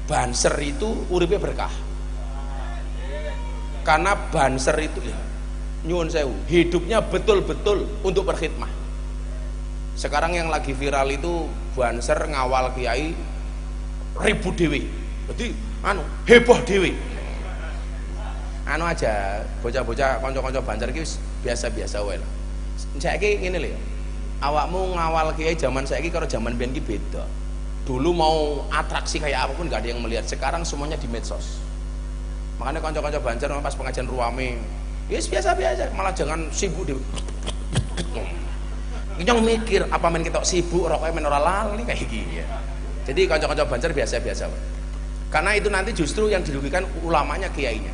Banser itu uripnya berkah. Karena Banser itu ya, nyuwun sewu, hidupnya betul-betul untuk berkhidmah. Sekarang yang lagi viral itu Banser ngawal kiai ribu dewi, jadi heboh dewi. Aja bocah-bocah konco-konco Banser ki biasa-biasa wae lah. Saiki ngene lho. Awakmu ngawal kiai zaman saiki karo zaman biyen ki beda. Dulu mau atraksi kayak apapun gak ada yang melihat. Sekarang semuanya di medsos. Makanya konco-konco Banser pas pengajian ruame, ya biasa-biasa, malah jangan sibuk dewi. Nyong mikir apa men kita sibuk rokoknya men ora lali kayak gini ya. Jadi konco-konco Banser biasa-biasa. Karena itu nanti justru yang dirugikan ulamanya, kiainya.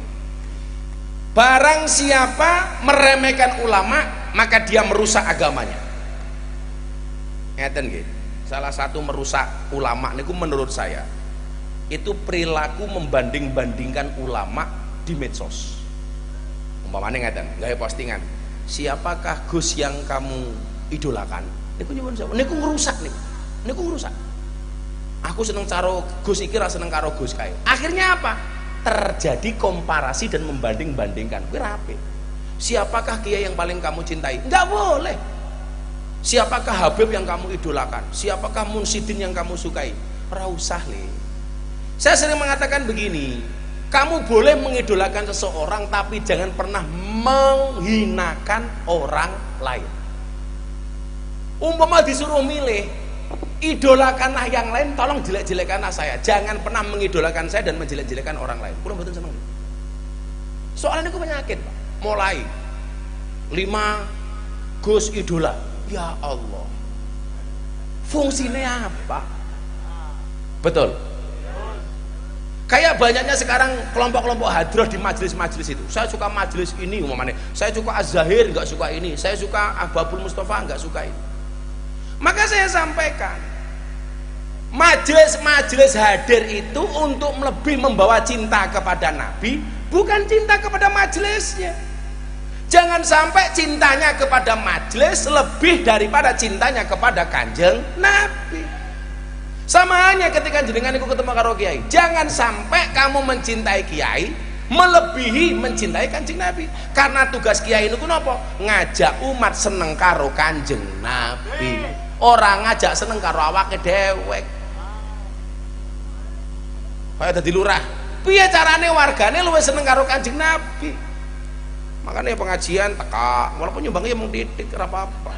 Barang siapa meremehkan ulama, maka dia merusak agamanya. Ngeten nggih. Salah satu merusak ulama niku menurut saya itu perilaku membanding-bandingkan ulama di medsos. Umpamane ngeten, gawe postingan. Siapakah Gus yang kamu idolakan? Niku nyuwun sewu. Niku ngerusak niku. Niku ngerusak. Aku seneng karo Gus iki, ra seneng karo Gus kae. Akhirnya apa? Terjadi komparasi dan membanding-bandingkan. Kuwi rapi. Siapakah kiai yang paling kamu cintai? Enggak boleh. Siapakah Habib yang kamu idolakan? Siapakah Munsidin yang kamu sukai? Ora usah le. Saya sering mengatakan begini, kamu boleh mengidolakan seseorang tapi jangan pernah menghinakan orang lain. Umpama disuruh milih, idolakanlah yang lain, tolong jelek-jelekanlah saya. Jangan pernah mengidolakan saya dan menjelek-jelekan orang lain. Kula mboten seneng. Soalnya itu penyakit, Pak. Mulai 5 Gus idola. Ya Allah. Fungsinya apa? Betul. Kayak banyaknya sekarang kelompok-kelompok hadroh di majelis-majelis itu. Saya suka majelis ini umpamanya, saya suka Az-Zahir nggak suka ini, saya suka Ababul Mustafa nggak suka ini. Maka saya sampaikan, majelis-majelis hadir itu untuk lebih membawa cinta kepada Nabi, bukan cinta kepada majelisnya. Jangan sampai cintanya kepada majelis lebih daripada cintanya kepada Kanjeng Nabi. Sama hanya ketika jenengan iku ketemu karo kiai, jangan sampai kamu mencintai kiai melebihi mencintai Kanjeng Nabi. Karena tugas kiai niku napa? Ngajak umat seneng karo Kanjeng Nabi. Orang ngajak seneng karo awake dhewek. Kaya dadi lurah, piye carane wargane luwih seneng karo Kanjeng Nabi? Makanya pengajian teka, walaupun nyumbangnya mung titik ora apa-apa.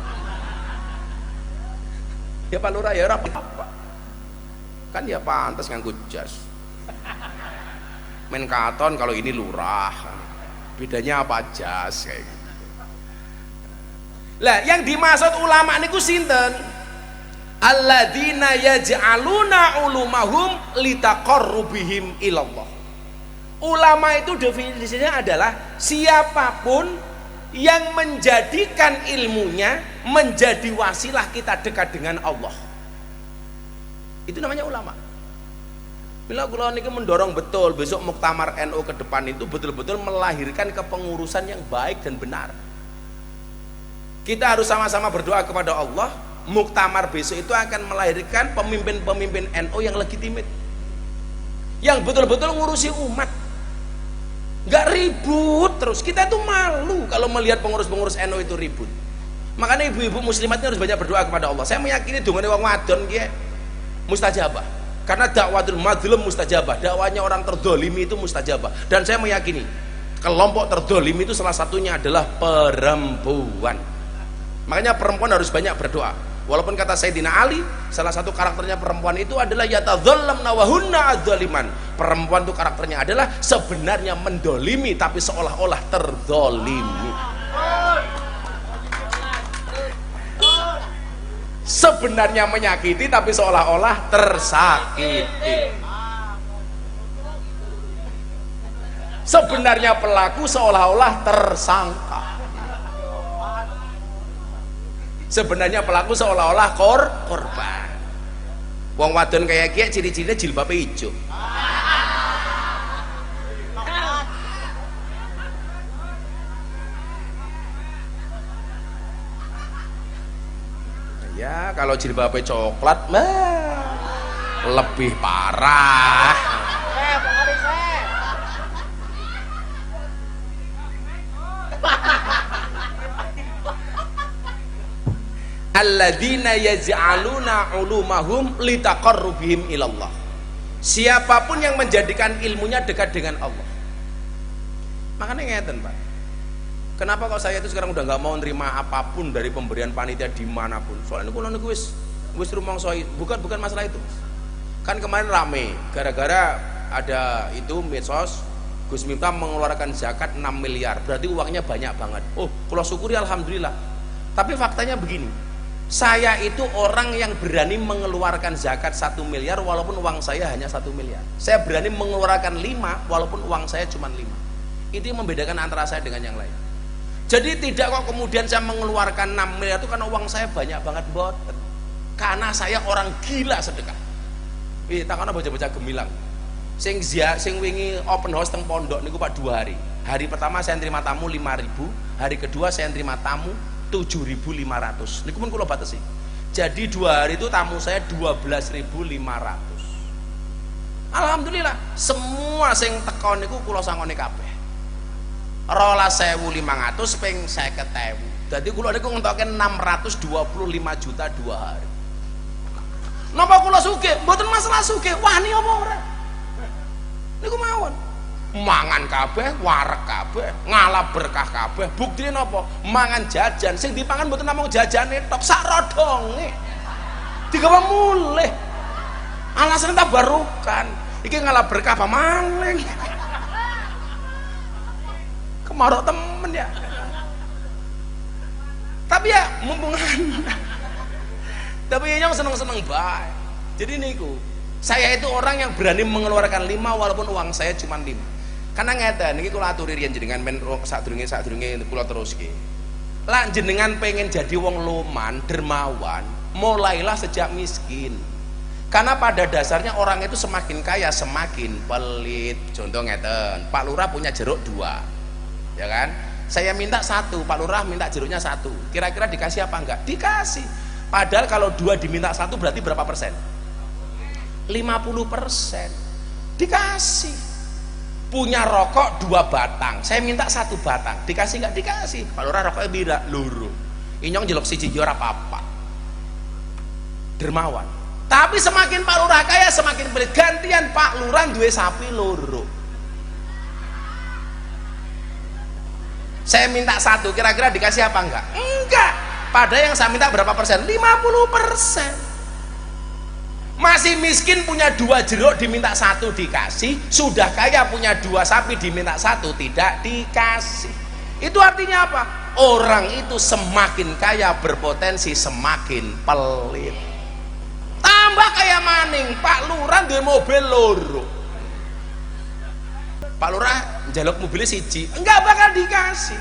Ya Pak Lurah ya ora apa-apa. Kan ya pantas nganggo jas. Main katon kalau ini lurah. Bedanya apa jas kayak gitu. Lah yang dimaksud ulama niku sinten? Alladzina yaj'aluna ulumahum litaqarrubihim ilallah. Ulama itu definisinya adalah siapapun yang menjadikan ilmunya menjadi wasilah kita dekat dengan Allah. Itu namanya ulama. Bila kula niki mendorong betul besok muktamar NU ke depan itu betul-betul melahirkan kepengurusan yang baik dan benar. Kita harus sama-sama berdoa kepada Allah. Muktamar besok itu akan melahirkan pemimpin-pemimpin NU yang legitimit, yang betul-betul ngurusi umat, nggak ribut terus. Kita tuh malu kalau melihat pengurus-pengurus NU itu ribut. Makanya ibu-ibu muslimatnya harus banyak berdoa kepada Allah. Saya meyakini dongane wong wadon nggih mustajabah, karena dakwatul mazlum mustajabah, dakwanya orang terdolimi itu mustajabah. Dan saya meyakini kelompok terdolimi itu salah satunya adalah perempuan. Makanya perempuan harus banyak berdoa. Walaupun kata Sayyidina Ali, salah satu karakternya perempuan itu adalah yatadhallamna wa hunna adzaliman. Perempuan itu karakternya adalah sebenarnya mendolimi tapi seolah-olah terdolimi. Sebenarnya menyakiti tapi seolah-olah tersakiti. Sebenarnya pelaku seolah-olah tersangka. Sebenarnya pelaku seolah-olah korban. Wong wadon kayak kiai ciri-cirinya jilbabe ijo. Ya kalau jilbabe coklat mah lebih parah. Alladzina yaj'aluna ulumahum litaqarrubihim ilallah. Siapapun yang menjadikan ilmunya dekat dengan Allah. Makanya ngeten Pak, kenapa kok saya itu sekarang udah nggak mau nerima apapun dari pemberian panitia dimanapun. Soalnya kulo niku wis rumangsa, bukan masalah itu. Kan kemarin rame gara-gara ada itu medsos Gus Miftah mengeluarkan zakat 6 miliar, berarti uangnya banyak banget. Oh, kulo syukuri alhamdulillah. Tapi faktanya begini, saya itu orang yang berani mengeluarkan zakat 1 miliar walaupun uang saya hanya 1 miliar. Saya berani mengeluarkan 5 walaupun uang saya cuma 5. Itu yang membedakan antara saya dengan yang lain. Jadi tidak kok kemudian saya mengeluarkan 6 miliar itu karena uang saya banyak banget, boten. Karena saya orang gila sedekah. Takana bocah-bocah gemilang. Sing wingi open house teng pondok niku Pak 2 hari. Hari pertama saya terima tamu 5.000, hari kedua saya terima tamu 7.500. Niku pun kula batesi. Jadi 2 hari itu tamu saya 12.500. Alhamdulillah, semua sing teko niku kula sangone kabeh. 12.500 ping 50.000. Dadi kula niku ngentokke 625 juta 2 hari. Napa kula sugih? Mboten masalah sugih, wani apa ora? Niku mawon. Mangan kabeh, wareg kabeh, ngalap berkah kabeh. Buktine napa? Mangan jajan, sing dipangan mboten namung jajane tok, sak rodonge. Digawa mulih. Alasane tabarukan. Iki ngalap berkah apa maling? Kemarok temen ya. Tapi ya mumpung tapi yang seneng-seneng bae. Jadi niku Saya itu orang yang berani mengeluarkan 5 walaupun uang saya cuma 5. Karena ngeten niki kula aturi riyen jenengan men sadurunge kula teruske. Lah jenengan pengen jadi wong loman, dermawan, mulailah sejak miskin. Karena pada dasarnya orang itu semakin kaya semakin pelit. Contoh ngeten, Pak Lurah punya jeruk 2, ya kan? Saya minta 1, Pak Lurah minta jeruknya 1. Kira-kira dikasih apa enggak? Dikasih. Padahal kalau 2 diminta 1 berarti berapa persen? 50%. Dikasih. Punya rokok 2 batang, saya minta 1 batang, dikasih nggak? Dikasih. Pak Lurah rokoknya beda loro, inyong jelok siji ora apa-apa. Dermawan. Tapi semakin Pak Lurah kaya semakin pelit. Gantian Pak Lurah duwe sapi loro, saya minta 1, kira-kira dikasih apa enggak? Enggak. Padahal yang saya minta berapa persen? 50%. Masih miskin punya 2 jeruk diminta 1 dikasih, sudah kaya punya 2 sapi diminta 1 tidak dikasih. Itu artinya apa? Orang itu semakin kaya berpotensi semakin pelit. Tambah kaya maning, Pak Lurah duwe mobil loro, Pak Lurah njaluk mobilnya siji, enggak bakal dikasih.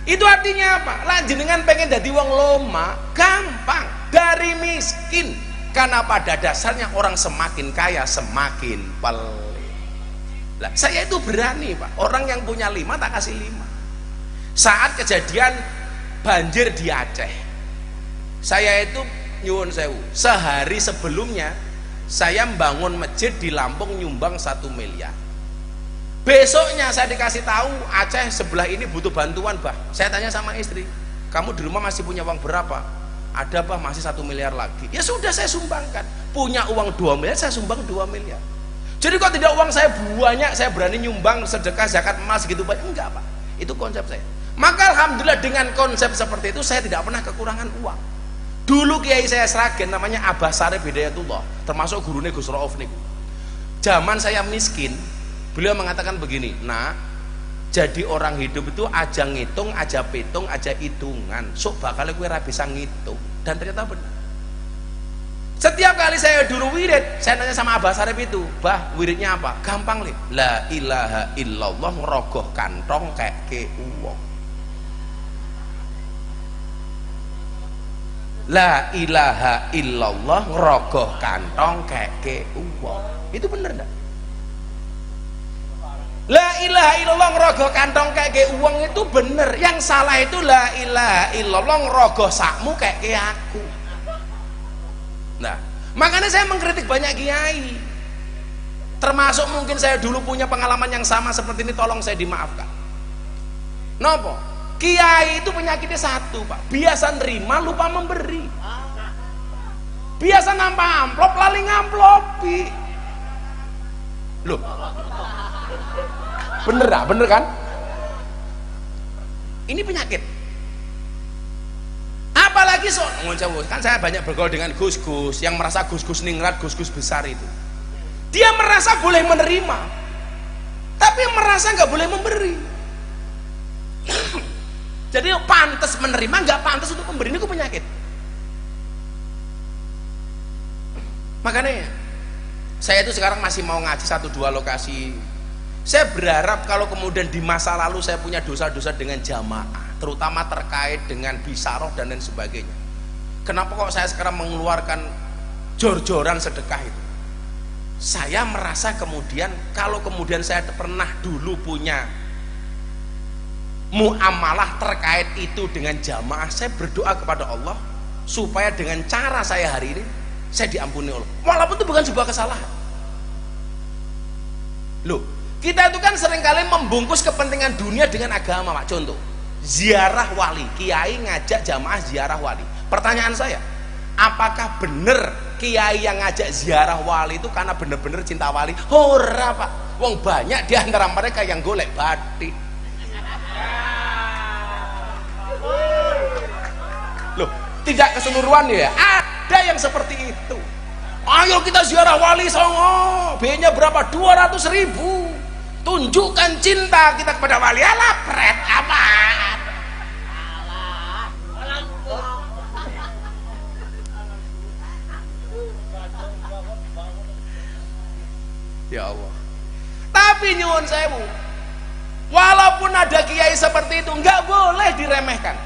Itu artinya apa? Lah jenengan pengen jadi wong loma gampang, dari miskin. Karena pada dasarnya orang semakin kaya semakin pelit. Lah saya itu berani Pak, orang yang punya 5 tak kasih 5. Saat kejadian banjir di Aceh, saya itu nyuwun sewu, sehari sebelumnya saya membangun masjid di Lampung nyumbang 1 miliar. Besoknya saya dikasih tahu Aceh sebelah ini butuh bantuan bah. Saya tanya sama istri, kamu di rumah masih punya uang berapa? Ada bah, masih 1 miliar lagi. Ya sudah saya sumbangkan. Punya uang 2 miliar saya sumbang 2 miliar. Jadi kok tidak uang saya banyak saya berani nyumbang sedekah zakat emas gitu banyak? Enggak Pak, itu konsep saya. Maka alhamdulillah dengan konsep seperti itu saya tidak pernah kekurangan uang. Dulu kiai saya Sragen namanya Abah Sarif Hidayatullah, termasuk gurunya Gus Rauf niku. Zaman saya miskin, beliau mengatakan begini, nah jadi orang hidup itu aja ngitung, aja pitung, aja hitungan, sok bakal gue ra bisa ngitung. Dan ternyata benar. Setiap kali saya dulu wirid, saya nanya sama Abah Sarif itu, bah wiridnya apa? Gampang lih, la ilaha illallah ngerogoh kantong kayak ke uang. La ilaha illallah ngerogoh kantong kayak ke uang. Itu bener enggak? La ilaha illallah ngerogoh kantong kayak uang itu bener. Yang salah itu la ilaha illallah ngerogoh sakmu kayak aku. Nah makanya saya mengkritik banyak kiai, termasuk mungkin saya dulu punya pengalaman yang sama seperti ini, tolong saya dimaafkan. Nopo? Kiai itu penyakitnya 1 Pak, biasa nerima lupa memberi, biasa nampak amplop lali ngamplopi. Loh bener gak? Bener kan? Ini penyakit. Apalagi kan saya banyak bergaul dengan gus-gus yang merasa gus-gus ningrat, gus-gus besar itu. Dia merasa boleh menerima, tapi merasa nggak boleh memberi. Jadi pantas menerima, nggak pantas untuk memberi. Ini penyakit. Makanya saya itu sekarang masih mau ngaji 1-2 lokasi. Saya berharap kalau kemudian di masa lalu saya punya dosa-dosa dengan jamaah, terutama terkait dengan bisaroh dan lain sebagainya. Kenapa kok saya sekarang mengeluarkan jor-joran sedekah itu? Saya merasa kemudian kalau kemudian saya pernah dulu punya muamalah terkait itu dengan jamaah, saya berdoa kepada Allah supaya dengan cara saya hari ini saya diampuni Allah, walaupun itu bukan sebuah kesalahan. Loh, kita itu kan seringkali membungkus kepentingan dunia dengan agama Pak. Contoh, ziarah wali, kiai ngajak jamaah ziarah wali. Pertanyaan saya, apakah benar kiai yang ngajak ziarah wali itu karena benar-benar cinta wali? Ora Pak, wong banyak di antara mereka yang golek batik. Loh, tidak keseluruhan ya, ada yang seperti itu. Ayo kita ziarah wali Songo, biayanya berapa? 200.000. Tunjukkan cinta kita kepada wali. Alah pret amat. Ya Allah. Tapi nyuwun sewu, walaupun ada kiai seperti itu nggak boleh diremehkan.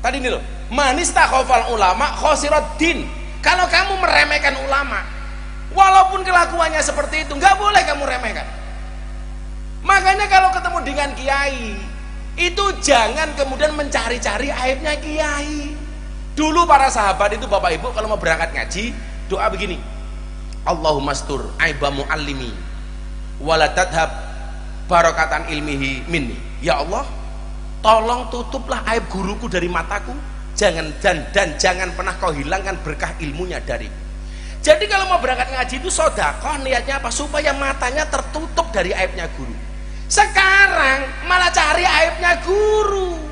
Tadi ini loh, manis takhofal ulama khosirat din. Kalau kamu meremehkan ulama, walaupun kelakuannya seperti itu nggak boleh kamu remehkan. Makanya kalau ketemu dengan kiai itu jangan kemudian mencari-cari aibnya kiai. Dulu para sahabat itu bapak ibu kalau mau berangkat ngaji doa begini, Allahumma stur aiba muallimi wala tadhab barakatan ilmihi minni. Ya Allah, tolong tutuplah aib guruku dari mataku, dan jangan pernah kau hilangkan berkah ilmunya dariku. Jadi kalau mau berangkat ngaji itu sedekah, niatnya apa? Supaya matanya tertutup dari aibnya guru. Sekarang malah cari aibnya guru.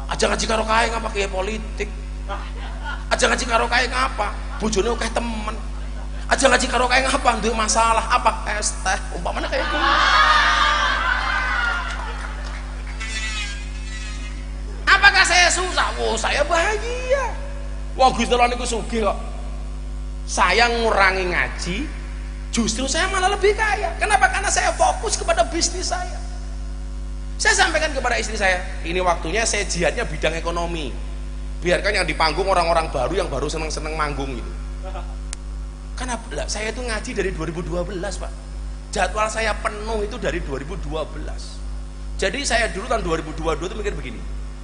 Aja ngaji karo kae ngapa kiai politik, aja ngaji karo kae ngapa bojone akeh temen, aja ngaji karo kae ngapa duwe masalah apa es teh umpamanya kayak gitu. Apakah saya susah? Oh, saya bahagia. Wah, Gusti Allah niku sugih kok. Saya ngurangi ngaji, justru saya malah lebih kaya. Kenapa? Karena saya fokus kepada bisnis saya. Saya sampaikan kepada istri saya, ini waktunya saya jihadnya bidang ekonomi. Biarkan yang di panggung orang-orang baru yang baru seneng-seneng manggung gitu. Karena saya itu ngaji dari 2012, Pak. Jadwal saya penuh itu dari 2012. Jadi saya dulu tahun 2022 itu mikir begini,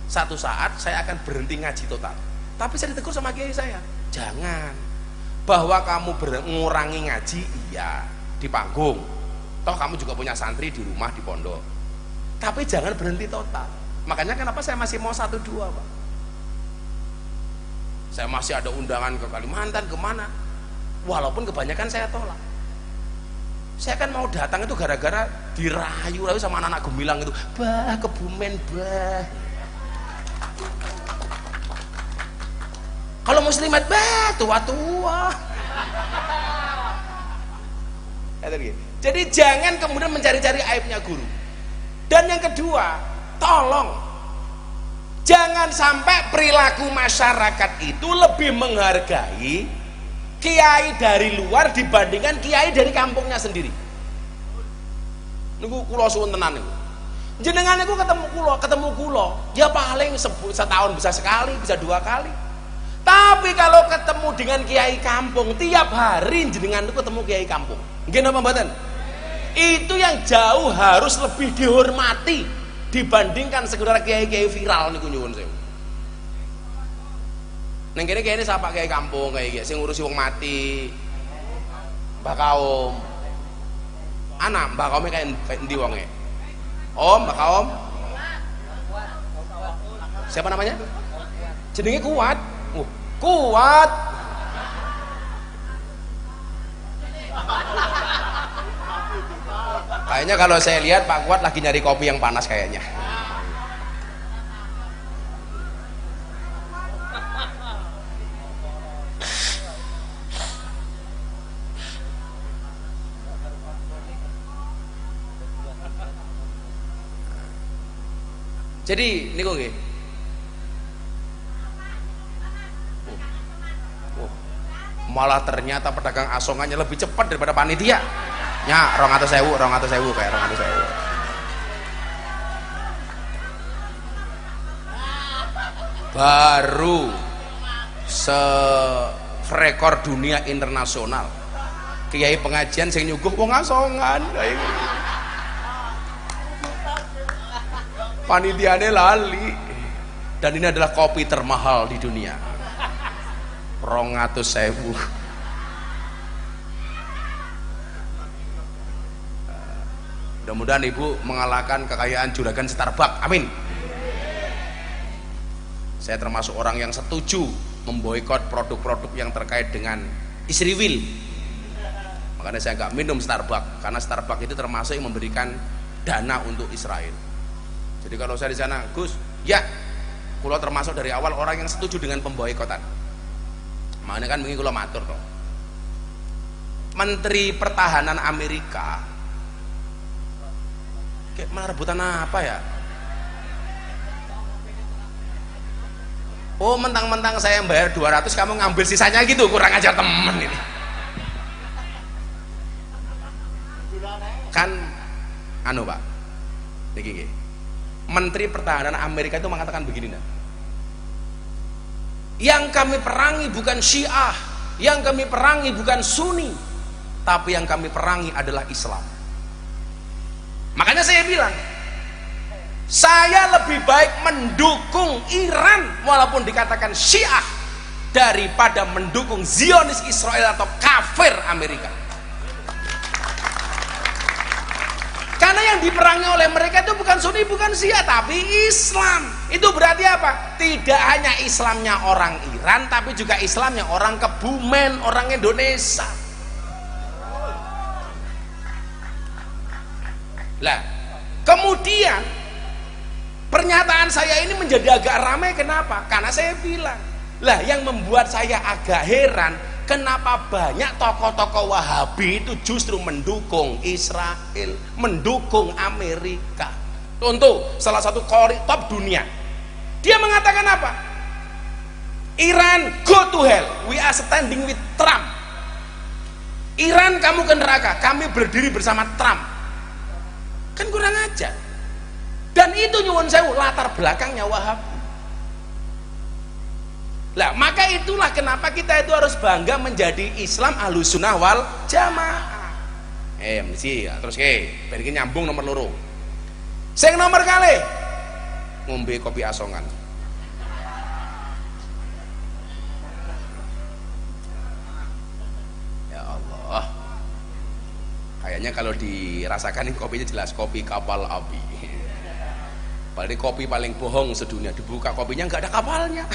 satu saat saya akan berhenti ngaji total. Tapi saya ditegur sama kiai saya, jangan. Bahwa kamu mengurangi ngaji, iya, di panggung. Toh kamu juga punya santri di rumah, di pondok. Tapi jangan berhenti total. Makanya kenapa saya masih mau 1-2, Pak. Saya masih ada undangan ke Kalimantan, kemana. Walaupun kebanyakan saya tolak. Saya kan mau datang itu gara-gara dirayu sama anak-anak gemilang itu, bah, Kebumen, bah. Kalau muslimat, bah, tua-tua. Jadi jangan kemudian mencari-cari aibnya guru. Dan yang kedua, tolong jangan sampai perilaku masyarakat itu lebih menghargai kiai dari luar dibandingkan kiai dari kampungnya sendiri. Niku kula suwun tenan niku. Jenengan niku ketemu kula, ya paling setahun bisa sekali, bisa 2 kali. Tapi kalau ketemu dengan kiai kampung, tiap hari jenengan itu ketemu kiai kampung. Nggih napa mboten? Itu yang jauh harus lebih dihormati dibandingkan sekedar kiai-kiai viral niku nyuwun sewu. Neng kene kiai sapa kiai kampung kayak sing ngurusi wong mati. Mbah Kaum. Anak Mbah Kaume kayak endi wonge? Om, Mbah Kaum. Siapa namanya? Jenenge Kuat. Kuat. Kayaknya kalau saya lihat Pak Kuat lagi nyari kopi yang panas kayaknya. Jadi niku nggih. Malah ternyata pedagang asongannya lebih cepat daripada panitia. Nya 200.000 kayak 200.000. Baru rekor dunia internasional. Kiai pengajian sing nyuguh wong asongan. Panitiane lali. Dan ini adalah kopi termahal di dunia. 200.000. Mudah-mudahan ibu mengalahkan kekayaan juragan Starbucks, amin. Saya termasuk orang yang setuju memboikot produk-produk yang terkait dengan Israel. Makanya saya nggak minum Starbucks, karena Starbucks itu termasuk yang memberikan dana untuk Israel. Jadi kalau saya di sana, Gus, ya, kulo termasuk dari awal orang yang setuju dengan pemboikotan. Makanya kan begini kulo matur toh. Menteri Pertahanan Amerika kayak malah rebutan apa ya? Oh, mentang-mentang saya yang bayar 200 kamu ngambil sisanya gitu, kurang ajar temen ini. anu Pak, niki Menteri Pertahanan Amerika itu mengatakan begini, nah, yang kami perangi bukan Syiah, yang kami perangi bukan Sunni, tapi yang kami perangi adalah Islam. Makanya saya bilang, saya lebih baik mendukung Iran walaupun dikatakan Syiah daripada mendukung Zionis Israel atau kafir Amerika. Karena yang diperangi oleh mereka itu bukan Sunni, bukan Syiah, tapi Islam. Itu berarti apa? Tidak hanya Islamnya orang Iran, tapi juga Islamnya orang Kebumen, orang Indonesia. Lah, kemudian pernyataan saya ini menjadi agak ramai. Kenapa? Karena saya bilang, lah yang membuat saya agak heran, kenapa banyak tokoh-tokoh Wahabi itu justru mendukung Israel, mendukung Amerika. Contoh, salah satu qori top dunia, dia mengatakan apa? Iran go to hell, we are standing with Trump. Iran kamu ke neraka, kami berdiri bersama Trump. Kan kurang ajar. Dan itu nyuwun sewu latar belakangnya Wahabi. Lah, maka itulah kenapa kita itu harus bangga menjadi Islam Ahlussunnah wal Jamaah. Mesti ya, terus berikan nyambung nomor loro. Sing nomor kali ngombe kopi asongan. Ya Allah. Kayaknya kalau dirasakan ini kopinya jelas kopi kapal api. Padahal kopi paling bohong sedunia, dibuka kopinya nggak ada kapalnya.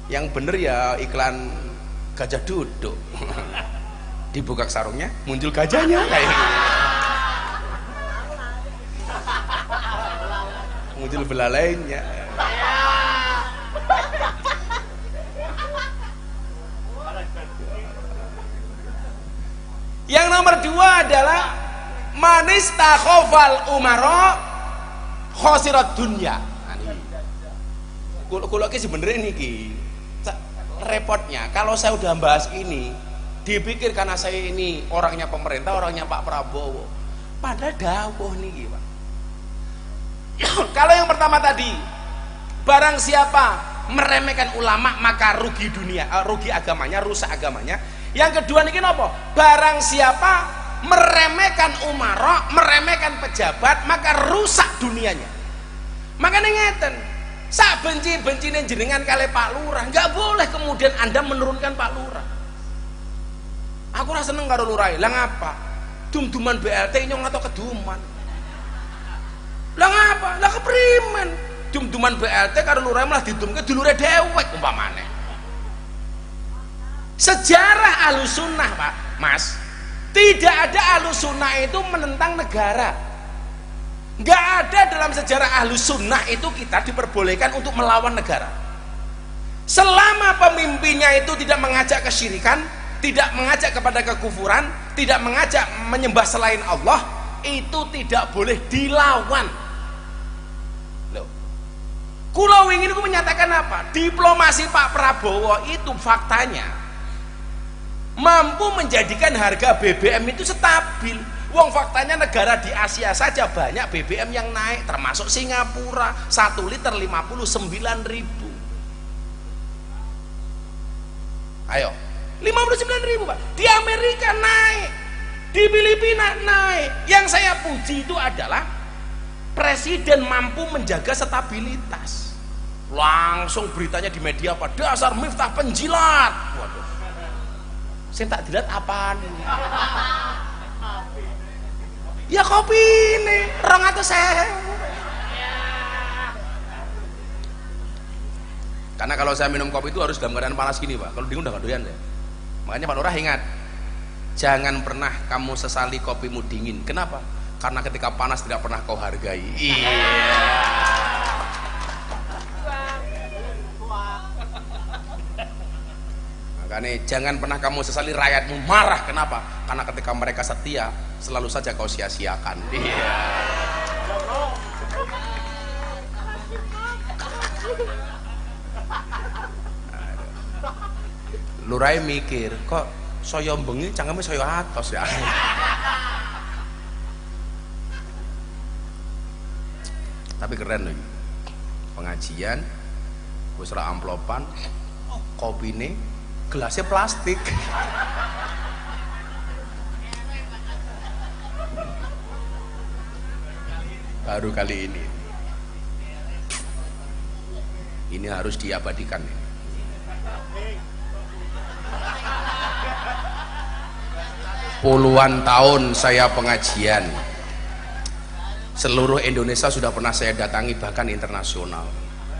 Yang bener ya iklan gajah duduk. Dibuka sarungnya muncul gajahnya kayak muncul belalainya. Yang nomor dua adalah manis takhofal umaro khosirat dunya. Kulo ki sebenarnya niki repotnya kalau saya udah bahas ini dipikir karena saya ini orangnya pemerintah, orangnya Pak Prabowo, padahal dawuh niki Pak. Kalau yang pertama tadi, barang siapa meremehkan ulama maka rugi dunia, rugi agamanya, rusak agamanya. Yang kedua niki napa? Barang siapa meremehkan umara, meremehkan pejabat maka rusak dunianya. Makanya ngeten, sak benci-bencine jenengan kali Pak Lurah, nggak boleh kemudian Anda menurunkan Pak Lurah. Aku rasa seneng karo Lurah, lah ngapa? Dum-duman BLT nyong atau keduman? Lah ngapa? Lah keprimen? Dum-duman BLT karo Lurah malah didumke dulure dhewek umpamane. Sejarah Ahlussunnah Pak, Mas, tidak ada Ahlussunnah itu menentang negara. Nggak ada dalam sejarah Ahlussunnah itu kita diperbolehkan untuk melawan negara. Selama pemimpinnya itu tidak mengajak kesyirikan, tidak mengajak kepada kekufuran, tidak mengajak menyembah selain Allah, itu tidak boleh dilawan. Loh, kula ingin menyatakan apa? Diplomasi Pak Prabowo itu faktanya mampu menjadikan harga BBM itu stabil. Wong faktanya negara di Asia saja banyak BBM yang naik, termasuk Singapura, 1 liter 59.000. Ayo, 59.000 Pak. Di Amerika naik, di Filipina naik. Yang saya puji itu adalah presiden mampu menjaga stabilitas. Langsung beritanya di media apa? Dasar Miftah penjilat. Waduh, saya tak jilat apaan ini? Ya kopi ini, 200.000. Karena kalau saya minum kopi itu harus dalam keadaan panas gini Pak. Kalau dingin udah gak doyan ya. Makanya Pak Lurah ingat, jangan pernah kamu sesali kopimu dingin. Kenapa? Karena ketika panas tidak pernah kau hargai. Iya. Makanya jangan pernah kamu sesali rakyatmu marah. Kenapa? Karena ketika mereka setia, selalu saja kau sia-siakan. Iya. Lurai mikir, kok saya bengi cangkeme saya atos ya. Tapi keren loh. Pengajian wis ra amplopan, kopine gelasnya plastik. Baru kali ini harus diabadikan. Puluhan tahun saya pengajian, seluruh Indonesia sudah pernah saya datangi, bahkan internasional.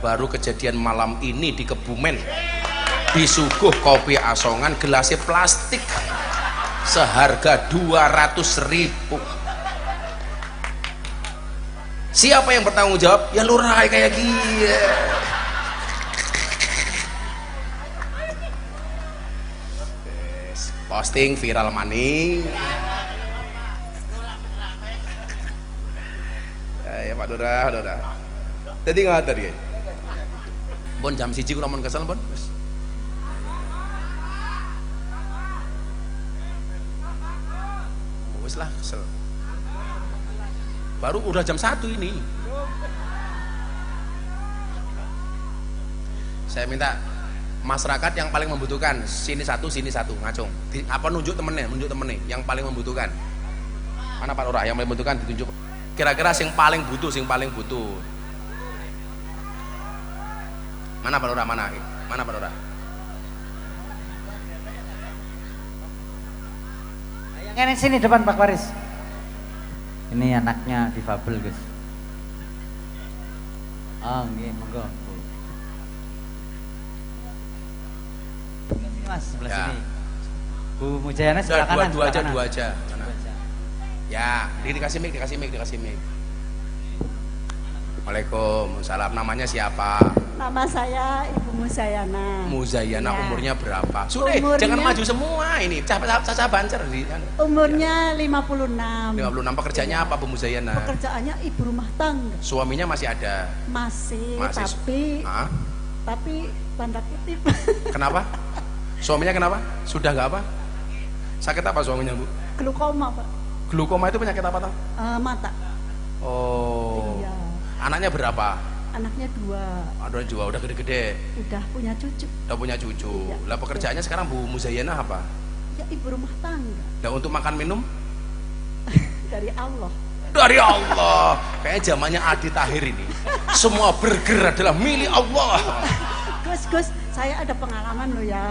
Baru kejadian malam ini di Kebumen, disuguh kopi asongan gelasnya plastik seharga 200.000. Siapa yang bertanggung jawab? Ya lurah kayak gini. Posting viral maning. Ya Pak Lurah. Jadi ngatur ya. Bon jam 1 kurang mun kesel bon. Wis lah kesel. Baru udah jam 1 ini. Saya minta masyarakat yang paling membutuhkan, sini satu ngacung. Apa nunjuk temennya yang paling membutuhkan. Mana Pak Lurah yang paling membutuhkan ditunjuk. Kira-kira yang paling butuh. Mana Pak Lurah? Mana Pak Lurah? Yang ini sini depan Pak Waris. Ini anaknya difabel, Gus. Oh, nggih, monggo. Sini Mas, sebelah Ya. sini. Bu Mujayana sebelah kanan. Dua aja. Dua Mana? aja. Ya, dikasih mic. Waalaikumsalam. Namanya siapa? Nama saya Ibu Muzayana. Muzayana. Ya. Umurnya berapa? Sudah, Umurnya- jangan maju semua ini. Caca bancer di Umurnya 56. 56. Pekerjaannya Iya. apa Bu Muzayana? Pekerjaannya ibu rumah tangga. Suaminya masih ada? Masih. Hah? Tapi tanda kutip. Kenapa? Suaminya kenapa? Sudah nggak apa? Sakit apa suaminya Bu? Glukoma, Pak. Glukoma itu penyakit apa toh? Mata. Oh. Iya. Anaknya berapa? Anaknya 2. Ada juga udah gede-gede. Udah punya cucu. Udah punya cucu. Iya. Lah pekerjaannya sekarang Bu Muzayana apa? Ya ibu rumah tangga. Nah untuk makan minum Dari Allah. dari Allah. Kayaknya zamannya Adi Tahir ini. Semua burger adalah milik Allah. Gus, saya ada pengalaman loh ya.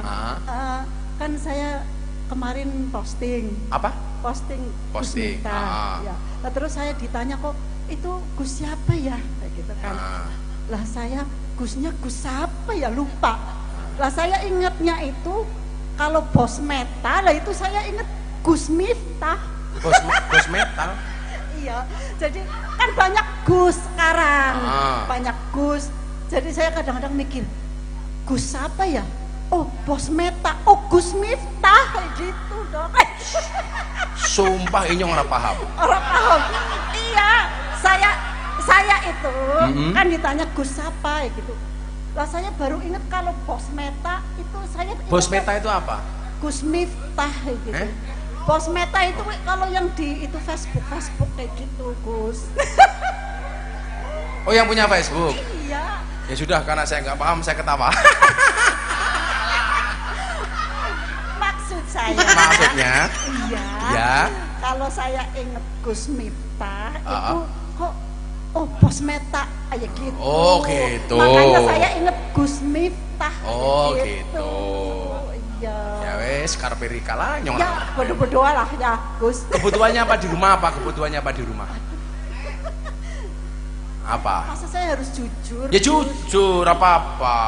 Kan saya kemarin posting Apa? Gus Posting. Miftah, ya. Nah, terus saya ditanya kok itu Gus siapa ya kayak gitu kan. Lah saya Gusnya Gus siapa ya, lupa. Lah saya ingatnya itu kalau Bos Meta, lah itu saya inget Gus Miftah. Gus metal. Iya, jadi kan banyak Gus sekarang, banyak Gus. Jadi saya kadang-kadang mikir, Gus siapa ya? Oh, Bos Meta. Oh, Gus Miftah kayak gitu dong. Sumpah inyong ora paham. Orang paham. Iya, saya itu kan ditanya Gus siapa ya gitu. Lah saya baru ingat kalau Bos Meta itu saya Bos Meta itu apa? Gus Miftah kayak gitu. Bos Meta itu kalau yang di itu Facebook kayak gitu, Gus. Oh yang punya Facebook. Iya. Ya sudah, karena saya nggak paham saya ketawa. Maksud saya. Maksudnya? Iya. Ya. Kalau saya inget Gus Miftah itu kok Bos Meta kayak gitu. Oh gitu. Makanya saya inget Gus Miftah. Oh kayak gitu. Iya. Ya wes, karpe rika lah nyong. Ya, berdoa lah ya, Gus. Kebutuhannya apa di rumah? Apa? Masa saya harus jujur? Ya jujur, apa-apa.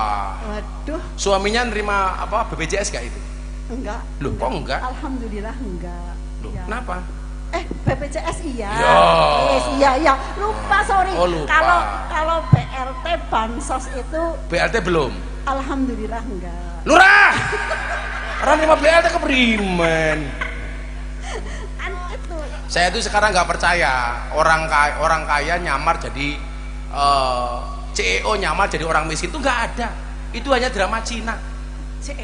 Waduh, Suaminya nerima apa BPJS gak itu? enggak. Loh, kok enggak? Alhamdulillah enggak. Loh, Ya. kenapa? BPJS iya. Ya. Iya. Lupa, sorry. Oh, lupa. Kalau BLT bansos itu BLT belum? alhamdulillah enggak. Lurah! Orang nerima BLT keprimen. Kan itu. Saya tuh sekarang nggak percaya orang kaya nyamar jadi CEO nyamar jadi orang miskin itu nggak ada. Itu hanya drama Cina.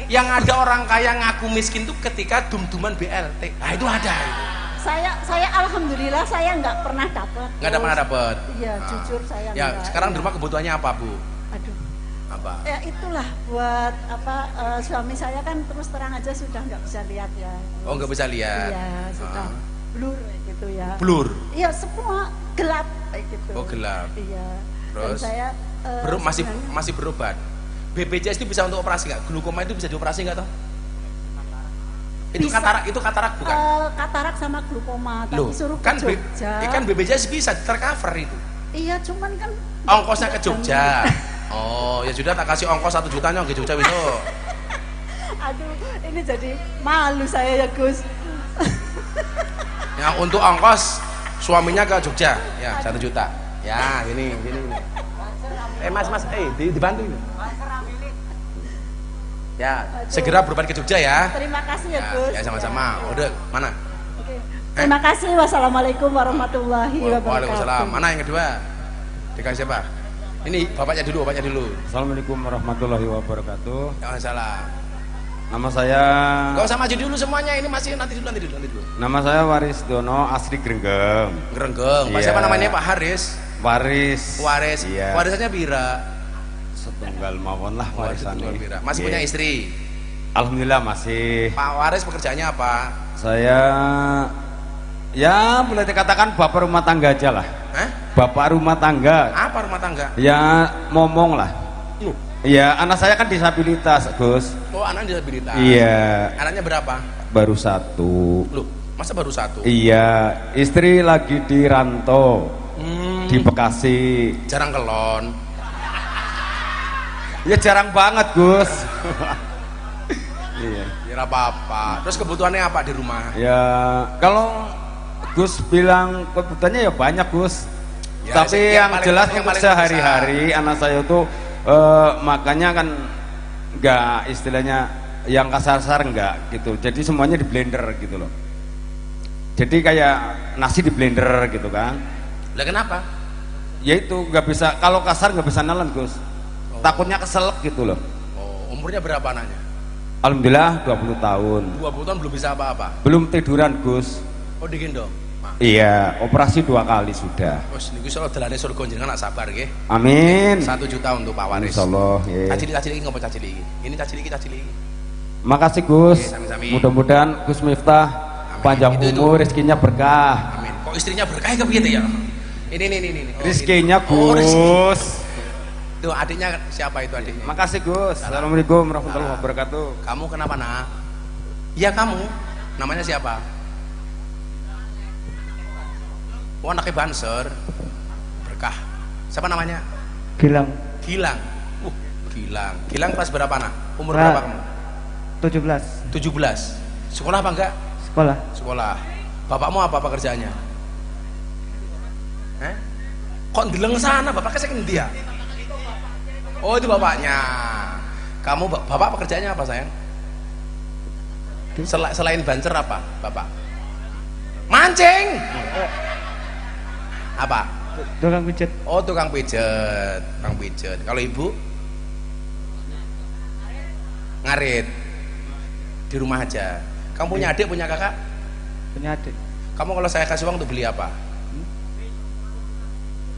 Yang ada orang kaya ngaku miskin tuh ketika dum-duman BLT. Nah itu ada itu. Saya alhamdulillah saya nggak pernah dapat. Nggak ada pernah dapat. Iya, jujur saya Ya, enggak. sekarang di Iya. rumah kebutuhannya apa, Bu? Aduh. Apa? Ya itulah buat suami saya kan terus terang aja sudah nggak bisa lihat ya. Oh, nggak bisa lihat. Iya, sudah blur gitu ya. Blur. Iya, semua gelap kayak gitu. Oh, gelap. Iya. Terus? Dan saya sebenarnya- masih berobat. BPJS itu bisa untuk operasi nggak? Glukoma itu bisa dioperasi nggak toh? Itu Bisa. katarak bukan? Katarak sama glukoma, tapi Loh, suruh kan ke Jogja. kan BPJS bisa tercover itu. Iya, cuman kan Ongkosnya ke Jogja. Oh, ya sudah tak kasih ongkos 1 juta nyong ke Jogja itu. Aduh, ini jadi malu saya ya Gus. Ya untuk ongkos suaminya ke Jogja, ya 1 juta. Ya, ini. Mas, dibantu ini. Ya, segera berobat ke Jogja ya. Terima kasih ya Gus. Ya sama-sama. Udah, mana? Oke. Terima kasih. Wassalamualaikum warahmatullahi wabarakatuh. Waalaikumsalam. Mana yang kedua? Dikasih siapa? Ini bapaknya dulu. Assalamualaikum warahmatullahi wabarakatuh. Jangan salah. Nama saya Gak usah maju dulu semuanya, ini masih nanti dulu. Nama saya Waris Dono asli Grenggem. Gerenggeng. Pak Iya. siapa namanya? Pak Haris. Waris. Iya. Warisannya Bira. Setunggal mawon lah warisannya. Bira. Masih Iya. punya istri. Alhamdulillah masih. Pak Waris pekerjaannya apa? Saya ya boleh dikatakan bapak rumah tangga aja lah. Hah? Bapak rumah tangga. Apa rumah tangga? Ya ngomong lah. Loh, Ya anak saya kan disabilitas Gus. oh anak disabilitas. Iya. Anaknya berapa? Baru 1. Loh, masa baru 1? Iya. Istri lagi di rantau di Bekasi. Jarang kelon. Ya jarang banget Gus. Iya. Ya apa-apa. Terus kebutuhannya apa di rumah? Ya kalau Gus bilang kebutuhannya ya banyak Gus. Ya, Tapi yang paling- jelas yang untuk paling sehari-hari anak saya tuh makanya kan nggak istilahnya yang kasar-kasar nggak gitu. Jadi semuanya di blender gitu loh. Jadi kayak nasi di blender gitu kan. Lah kenapa? Ya itu nggak bisa, kalau kasar nggak bisa nelen Gus. Takutnya keselak gitu loh. Oh, umurnya berapa anaknya? Alhamdulillah 20 tahun. 20 tahun belum bisa apa-apa. Belum tiduran Gus. Oh, digendong. Iya, operasi 2 kali sudah. Wes niku iso dalane surga jenengan nak sabar nggih. Amin. 1 juta untuk Pak Waris. Insyaallah. Ya. Caci iki ngopo caci iki? Ini caci iki. Makasih Gus. Oke, sami-sami. Mudah-mudahan Gus Miftah panjang Itu. umur, rezekinya berkah. Amin. Kok istrinya berkah ke begitu ya? Ini. Oh, Rezekinya ini. Oh, rezeki. Gus. Tuh adiknya siapa itu adiknya? Makasih Gus. Assalamualaikum warahmatullahi wabarakatuh. Kamu kenapa nak? Ya kamu. Namanya siapa? Oh anaknya Banser. Berkah. Siapa namanya? Gilang Gilang. Gilang. Gilang kelas berapa nak? Umur Pak. berapa kamu? 17 17. Sekolah apa enggak? sekolah. Sekolah. Bapakmu apa pekerjaannya? Kok ndeleng sana? Bapaknya saya dia. Oh itu bapaknya. Kamu bapak pekerjaannya apa sayang? Selain bancer apa bapak? Mancing. Apa? Tukang pijat. Oh tukang pijet. Kalau ibu? Ngarit. Di rumah aja. Kamu punya adik, punya kakak? Punya adik. Kamu kalau saya kasih uang untuk beli apa?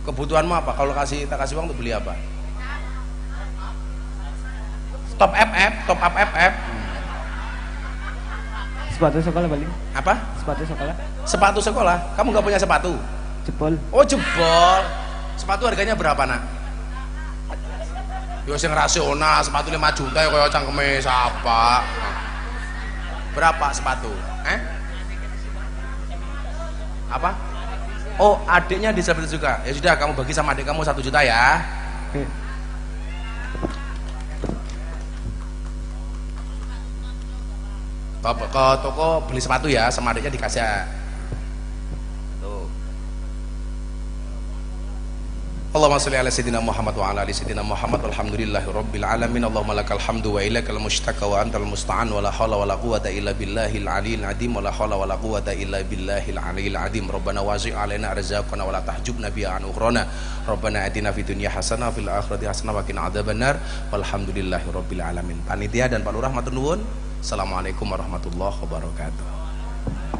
Kebutuhanmu apa? Kalau tak kasih uang untuk beli apa? Top up FF. Sepatu sekolah paling. Apa? Sepatu sekolah. Sepatu sekolah. Kamu nggak punya sepatu? Jebol. Oh jebol. Sepatu harganya berapa nak? Yo sing rasional, sepatu 5 juta ya kaya cangkeme siapa? Berapa sepatu? Apa? Oh adiknya disabilitas juga. Ya sudah kamu bagi sama adik kamu 1 juta ya. Oke. Ke toko beli sepatu ya, sama adiknya dikasih. Tuh. Allahumma sholli ala sayyidina Muhammad wa ala ali sayyidina Muhammad walhamdulillahi rabbil alamin. Allahumma lakal hamdu wa ilaikal mushtaka wa antal musta'an wa la haula wa la quwwata illa billahil aliyil azim wa la haula wa la quwwata illa billahil aliyil azim. Rabbana wasi' alaina arzaqana wa la tahjubna bi an ukhrana. Rabbana atina fid dunya hasanah fil akhirati hasanah wa qina adzabannar. Walhamdulillahi rabbil alamin. Panitia dan Pak Lurah matur nuwun. Assalamualaikum warahmatullahi wabarakatuh.